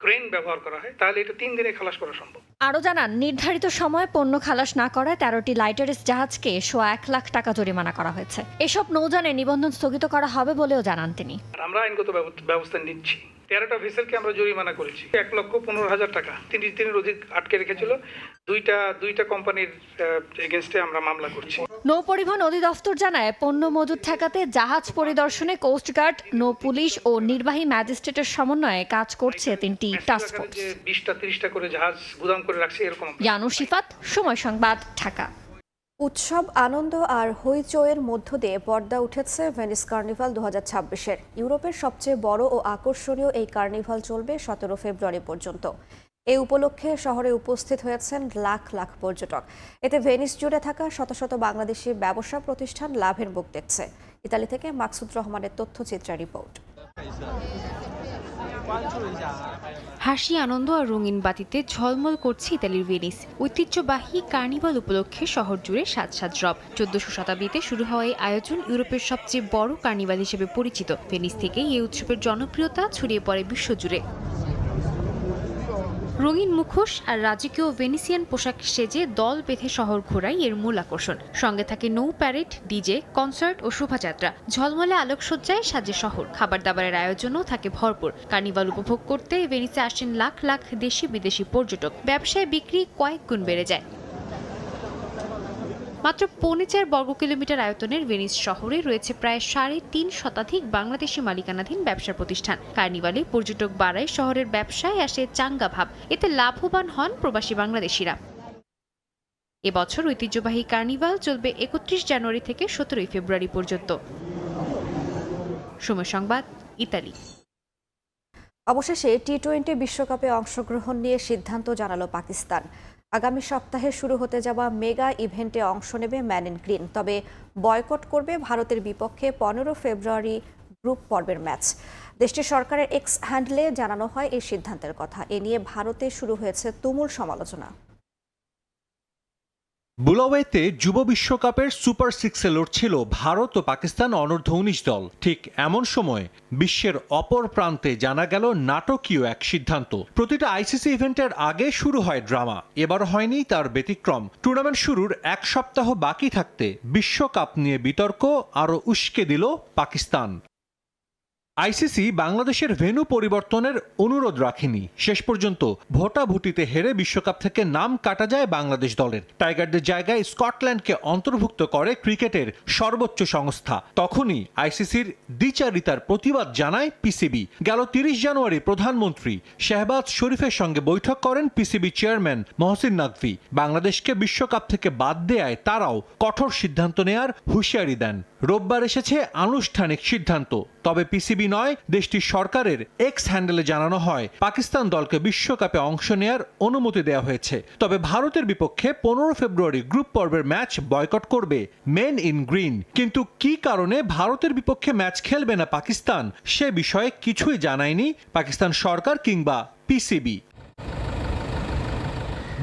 ক্রেন ব্যবহার করা হয় তাহলে এটা ৩ দিনে খালাস করা সম্ভব। আরও জানান, নির্ধারিত সময়ে পণ্য খালাস না করায় ১৩টি লাইটারেজ জাহাজকে ১.৫ লাখ টাকা জরিমানা করা হয়েছে। এসব নৌযানে নিবন্ধন স্থগিত করা হবে বলেও জানান তিনি। আমরা আইনগত ব্যবস্থা নিচ্ছি। 13টা ভেসেলকে আমরা জরিমানা করেছি ১,১৫,০০০ টাকা। ৩ দিনের অধিক আটকে রেখেছিল। দুইটা কোম্পানির এগেইনস্টে আমরা মামলা করছি। নৌ পরিবহন অধিদপ্তর জানায়, পণ্য মজুত ঠেকাতে জাহাজ পরিদর্শনে কোস্টগার্ড, নৌ পুলিশ ও নির্বাহী ম্যাজিস্ট্রেটের সমন্বয়ে কাজ করছে ৩টি টাস্ক ফোর্স। ২০টা ৩০টা করে জাহাজ গুদাম করে রাখছে এরকম। ইয়ানুর শিফাত, সময় সংবাদ, ঢাকা। উৎসব, আনন্দ আর হইচইয়ের মধ্য দিয়ে পর্দা উঠেছে ভেনিস কার্নিভাল ২০২৬-এর। ইউরোপের সবচেয়ে বড় ও আকর্ষণীয় এই কার্নিভাল চলবে ১৭ ফেব্রুয়ারি পর্যন্ত। এই উপলক্ষে শহরে উপস্থিত হয়েছেন লাখ লাখ পর্যটক। এতে ভেনিস জুড়ে থাকা শত শত বাংলাদেশি ব্যবসা প্রতিষ্ঠান লাভের মুখ দেখছে। ইতালি থেকে মাকসুদ রহমানের তথ্যচিত্রা রিপোর্ট। হাসি, আনন্দ আর রঙিন বাতিতে ঝলমল করছে ইতালির ভেনিস। ঐতিহ্যবাহী কার্নিভাল উপলক্ষে শহর জুড়ে সাজ সাজ রব। ১৪০০ শতাব্দীতে শুরু হওয়া এই আয়োজন ইউরোপের সবচেয়ে বড় কার্নিভাল হিসেবে পরিচিত। ভেনিস থেকেই এই উৎসবের জনপ্রিয়তা ছড়িয়ে পড়ে বিশ্বজুড়ে। রঙিন মুখোশ আর রাজকীয় ভেনিসিয়ান পোশাক সেজে দল বেঁধে শহর ঘোরাই এর মূল আকর্ষণ। সঙ্গে থাকে নৌ প্যারেড, ডিজে, কনসার্ট ও শোভাযাত্রা। ঝলমলে আলোকসজ্জায় সাজে শহর। খাবার দাবারের আয়োজনও থাকে ভরপুর। কার্নিভাল উপভোগ করতে ভেনিসে আসেন লাখ লাখ দেশি বিদেশি পর্যটক। ব্যবসায় বিক্রি কয়েক গুণ বেড়ে যায়। মাত্র ৪.৫ বর্গ কিলোমিটার আয়তনের ভেনিস শহরে রয়েছে প্রায় ৩.৫ শতাধিক বাংলাদেশি মালিকানাধীন ব্যবসা প্রতিষ্ঠান। কার্নিভালে পর্যটক বাড়ায় শহরের ব্যবসায় আসে চাঙ্গা ভাব। এতে লাভবান হন প্রবাসী বাংলাদেশিরা। এবছর ঐতিহ্যবাহী কার্নিভাল চলবে ৩১ জানুয়ারি থেকে ১৭ ফেব্রুয়ারি পর্যন্ত। সময় সংবাদ, ইতালি। অবশেষে টি-20 বিশ্বকাপে অংশগ্রহণ নিয়ে সিদ্ধান্ত জানালো পাকিস্তান। আগামী সপ্তাহে শুরু হতে যাওয়া মেগা ইভেন্টে অংশ নেবে ম্যান ইন গ্রিন। তবে বয়কট করবে ভারতের বিপক্ষে ১৫ ফেব্রুয়ারি গ্রুপ পর্বের ম্যাচ। দেশটির সরকারের এক্স হ্যান্ডলে জানানো হয় এই সিদ্ধান্তের কথা। এ নিয়ে ভারতে শুরু হয়েছে তুমুল সমালোচনা। বুলাওয়েতে যুব বিশ্বকাপের সুপার সিক্সে লড়ছিল ভারত ও পাকিস্তান অনূর্ধ্ব-১৯ দল। ঠিক এমন সময় বিশ্বের অপর প্রান্তে জানা গেল নাটকীয় এক সিদ্ধান্ত। প্রতিটা আইসিসি ইভেন্টের আগে শুরু হয় ড্রামা। এবার হয়নি তার ব্যতিক্রম। টুর্নামেন্ট শুরুর ১ সপ্তাহ বাকি থাকতে বিশ্বকাপ নিয়ে বিতর্ক আরও উস্কে দিল পাকিস্তান। আইসিসি বাংলাদেশের ভেন্যু পরিবর্তনের অনুরোধ রাখেনি। শেষ পর্যন্ত ভোটাভুটিতে হেরে বিশ্বকাপ থেকে নাম কাটা যায় বাংলাদেশ দলের। টাইগারদের জায়গায় স্কটল্যান্ডকে অন্তর্ভুক্ত করে ক্রিকেটের সর্বোচ্চ সংস্থা। তখনই আইসিসির দ্বিচারিতার প্রতিবাদ জানায় পিসিবি। গেল ৩০ জানুয়ারি প্রধানমন্ত্রী শাহবাজ শরীফের সঙ্গে বৈঠক করেন পিসিবি চেয়ারম্যান মহসিন নাকভি। বাংলাদেশকে বিশ্বকাপ থেকে বাদ দেয়ায় তারাও কঠোর সিদ্ধান্ত নেয়ার হুঁশিয়ারি দেন। রোববার এসেছে আনুষ্ঠানিক সিদ্ধান্ত। তবে পিসিবি নয়, দেশটির সরকারের এক্স হ্যান্ডেলে জানানো হয় পাকিস্তান দলকে বিশ্বকাপে অংশ নেয়ার অনুমতি দেওয়া হয়েছে। তবে ভারতের বিপক্ষে ১৫ ফেব্রুয়ারি গ্রুপ পর্বের ম্যাচ বয়কট করবে মেন ইন গ্রিন। কিন্তু কী কারণে ভারতের বিপক্ষে ম্যাচ খেলবে না পাকিস্তান, সে বিষয়ে কিছুই জানায়নি পাকিস্তান সরকার কিংবা পিসিবি।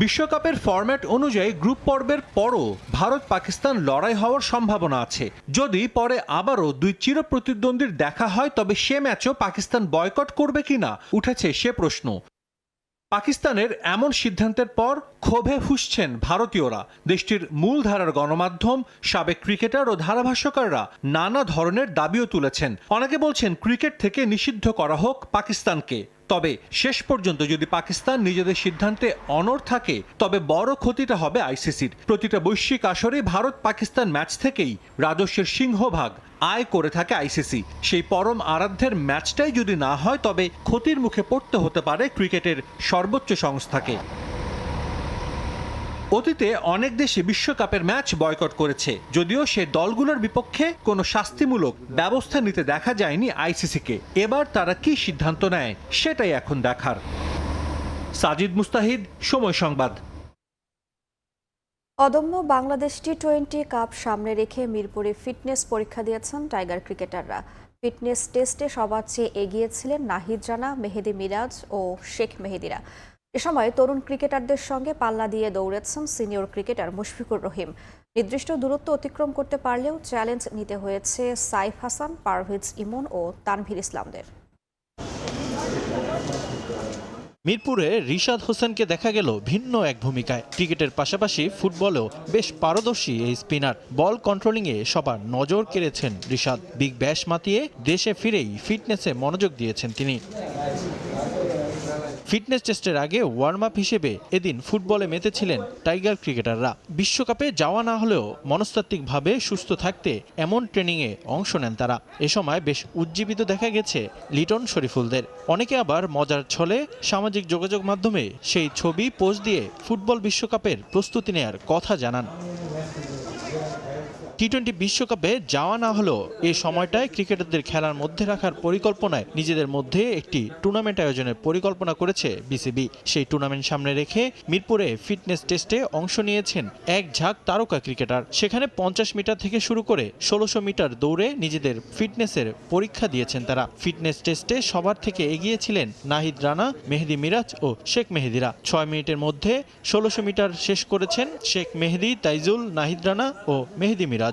বিশ্বকাপের ফরম্যাট অনুযায়ী গ্রুপ পর্বের পরও ভারত পাকিস্তান লড়াই হওয়ার সম্ভাবনা আছে। যদি পরে আবারও দুই চিরপ্রতিদ্বন্দ্বীর দেখা হয়, তবে সে ম্যাচও পাকিস্তান বয়কট করবে কিনা উঠেছে সে প্রশ্ন। পাকিস্তানের এমন সিদ্ধান্তের পর ক্ষোভে ফুঁসছেন ভারতীয়রা। দেশটির মূলধারার গণমাধ্যম, সাবেক ক্রিকেটার ও ধারাভাষ্যকাররা নানা ধরনের দাবিও তুলেছেন। অনেকে বলছেন ক্রিকেট থেকে নিষিদ্ধ করা হোক পাকিস্তানকে। তবে শেষ পর্যন্ত যদি পাকিস্তান নিজেদের সিদ্ধান্তে অনড় থাকে তবে বড় ক্ষতিটা হবে আইসিসির। প্রতিটা বৈশ্বিক আসরে ভারত পাকিস্তান ম্যাচ থেকেই রাজস্বের সিংহভাগ আয় করে থাকে আইসিসি। সেই পরম আরাধ্যের ম্যাচটাই যদি না হয় তবে ক্ষতির মুখে পড়তে হতে পারে ক্রিকেটের সর্বোচ্চ সংস্থাকে। অতীতে অনেক দেশে বিশ্বকাপের ম্যাচ বয়কট করেছে, যদিও সে দলগুলোর বিপক্ষে কোনো শাস্তিমূলক ব্যবস্থা নিতে দেখা যায়নি আইসিসিকে। এবার তারা কি সিদ্ধান্ত নেয় সেটাই এখন দেখার। সাজিদ মুস্তাহিদ, সময় সংবাদ। অদম্য বাংলাদেশ টি-20 কাপ সামনে রেখে মিরপুরে ফিটনেস পরীক্ষা দিয়েছেন টাইগার ক্রিকেটাররা। ফিটনেস টেস্টে সবার চেয়ে এগিয়ে ছিলেন নাহিদ রানা, মেহেদী মিরাজ ও শেখ মেহেদীরা। এ সময় তরুণ ক্রিকেটারদের সঙ্গে পাল্লা দিয়ে দৌড়েছেন সিনিয়র ক্রিকেটার মুশফিকুর রহিম। নির্দিষ্ট দূরত্ব অতিক্রম করতে পারলেও চ্যালেঞ্জ নিতে হয়েছে সাইফ হাসান, পারভেজ ইমন ও তানভীর ইসলামদের। মিরপুরে রিশাদ হোসেনকে দেখা গেল ভিন্ন এক ভূমিকায়। ক্রিকেটের পাশাপাশি ফুটবলেও বেশ পারদর্শী এই স্পিনার। বল কন্ট্রোলিংয়ে সবার নজর কেড়েছেন রিশাদ। বিগ ব্যাশ মাতিয়ে দেশে ফিরেই ফিটনেসে মনোযোগ দিয়েছেন তিনি। ফিটনেস টেস্টের আগে ওয়ার্ম আপ হিসেবে এদিন ফুটবলে মেতেছিলেন টাইগার ক্রিকেটাররা। বিশ্বকাপে যাওয়া না হলেও মনস্তাত্ত্বিকভাবে সুস্থ থাকতে এমন ট্রেনিংয়ে অংশ নেন তারা। এ সময় বেশ উজ্জীবিত দেখা গেছে লিটন শরীফুলদের। অনেকে আবার মজার ছলে সামাজিক যোগাযোগ মাধ্যমে সেই ছবি পোস্ট দিয়ে ফুটবল বিশ্বকাপের প্রস্তুতি নেয়ার কথা জানান। টি-20 বিশ্বকাপে যাওয়া না হলেও এই সময়টায় ক্রিকেটারদের খেলার মধ্যে রাখার পরিকল্পনায় নিজেদের মধ্যে একটি টুর্নামেন্ট আয়োজনের পরিকল্পনা করেছে বিসিবি। সেই টুর্নামেন্ট সামনে রেখে মিরপুরে ফিটনেস টেস্টে অংশ নিয়েছেন এক ঝাঁক তারকা ক্রিকেটার। সেখানে 50 মিটার থেকে শুরু করে 1600 মিটার দৌড়ে নিজেদের ফিটনেসের পরীক্ষা দিয়েছেন তারা। ফিটনেস টেস্টে সবার থেকে এগিয়ে ছিলেন নাহিদ রানা, মেহেদী মিরাজ ও শেখ মেহেদীরা। 6 মিনিটের মধ্যে 1600 মিটার শেষ করেছেন শেখ মেহেদী, তাইজুল, নাহিদ রানা ও মেহেদী মিরাজ।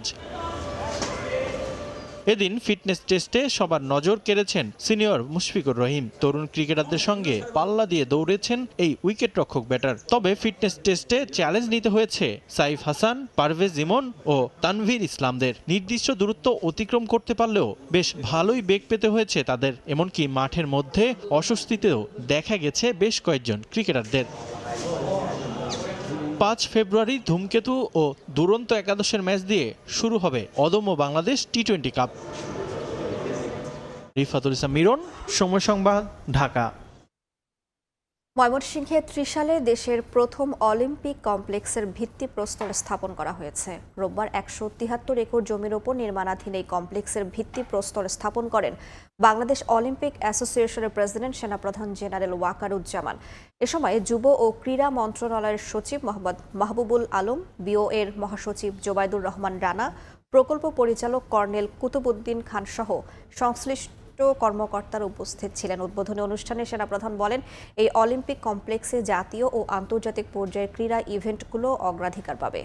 এদিন ফিটনেস টেস্টে সবার নজর কেড়েছেন সিনিয়র মুশফিকুর রহিম। তরুণ ক্রিকেটারদের সঙ্গে পাল্লা দিয়ে দৌড়েছেন এই উইকেট রক্ষক ব্যাটার। তবে ফিটনেস টেস্টে চ্যালেঞ্জ নিতে হয়েছে সাইফ হাসান, পারভেজ ইমন ও তানভীর ইসলামদের। নির্দিষ্ট দূরত্ব অতিক্রম করতে পারলেও বেশ ভালোই বেগ পেতে হয়েছে তাদের। এমনকি মাঠের মধ্যে অস্বস্তিতেও দেখা গেছে বেশ কয়েকজন ক্রিকেটারদের। 5 ফেব্রুয়ারি ধূমকেতু ও দুরন্ত একাদশের ম্যাচ দিয়ে শুরু হবে অদম্য বাংলাদেশ টি-20 কাপ। রিফাতুল ইসলাম মিরন, সময় সংবাদ, ঢাকা। ময়মনসিংহে ত্রিশালে দেশের প্রথম অলিম্পিক কমপ্লেক্সের ভিত্তিপ্রস্তর স্থাপন করা হয়েছে। রোববার 173 একর জমির ওপর নির্মাণাধীন এই কমপ্লেক্সের ভিত্তিপ্রস্তর স্থাপন করেন বাংলাদেশ অলিম্পিক অ্যাসোসিয়েশনের প্রেসিডেন্ট সেনাপ্রধান জেনারেল ওয়াকারুজ্জামান। এ সময় যুব ও ক্রীড়া মন্ত্রণালয়ের সচিব মোহাম্মদ মাহবুবুল আলম, বিওএর মহাসচিব জোবাইদুর রহমান রানা, প্রকল্প পরিচালক কর্নেল কুতুবুদ্দিন খান সহ সংশ্লিষ্ট কর্মকর্তারা উপস্থিত ছিলেন। উদ্বোধনী অনুষ্ঠানে সেনাপ্রধান বলেন, এই অলিম্পিক কমপ্লেক্সে জাতীয় ও আন্তর্জাতিক পর্যায়ের ক্রীড়া ইভেন্টগুলো অগ্রাধিকার পাবে।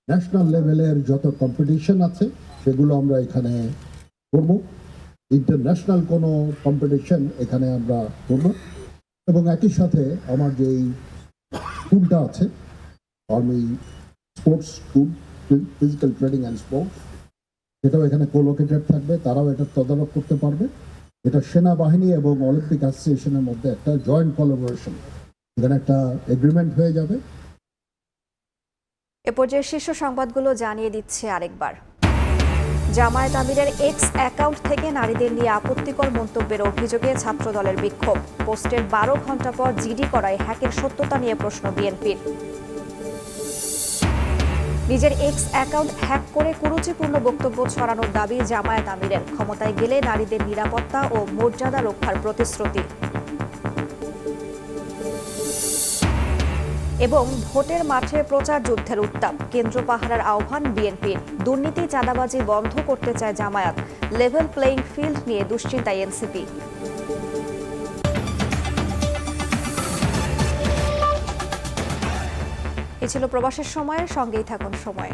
ন্যাশনাল লেভেলের যত কম্পিটিশন আছে সেগুলো আমরা এখানে করব। ইন্টারন্যাশনাল কোনো কম্পিটিশন এখানে আমরা করব এবং একই সাথে আমার যে স্কুলটা আছে army sports school, physical training and sports, সেটাও এখানে কোলোকেটেড থাকবে। তারাও এটা তদারক করতে পারবে। এটা সেনাবাহিনী এবং অলিম্পিক অ্যাসোসিয়েশনের মধ্যে একটা জয়েন্ট কোলাবোরেশন, এখানে একটা এগ্রিমেন্ট হয়ে যাবে। এ পর্যায়ে শীর্ষ সংবাদগুলো জানিয়ে দিচ্ছে আরেকবার। জামায়াত আমিরের এক্স অ্যাকাউন্ট থেকে নারীদের নিয়ে আপত্তিকর মন্তব্যের অভিযোগে ছাত্রদলের বিক্ষোভ। পোস্টের 12 ঘণ্টা পর জিডি করায় হ্যাকের সত্যতা নিয়ে প্রশ্ন বিএনপির। নিজের এক্স অ্যাকাউন্ট হ্যাক করে কুরুচিপূর্ণ বক্তব্য ছড়ানোর দাবি জামায়াত আমিরের। ক্ষমতায় গেলে নারীদের নিরাপত্তা ও মর্যাদা রক্ষার প্রতিশ্রুতি। এবং ভোটের মাঠে প্রচার যুদ্ধের উত্তাপ। কেন্দ্র পাহারার আহ্বান বিএনপির। দুর্নীতি চাঁদাবাজি বন্ধ করতে চায় জামায়াত। লেভেল প্লেইং ফিল্ড নিয়ে দুশ্চিন্তায় এনসিপি। এ ছিল প্রবাসের সময়ের সঙ্গেই থাকুন সময়।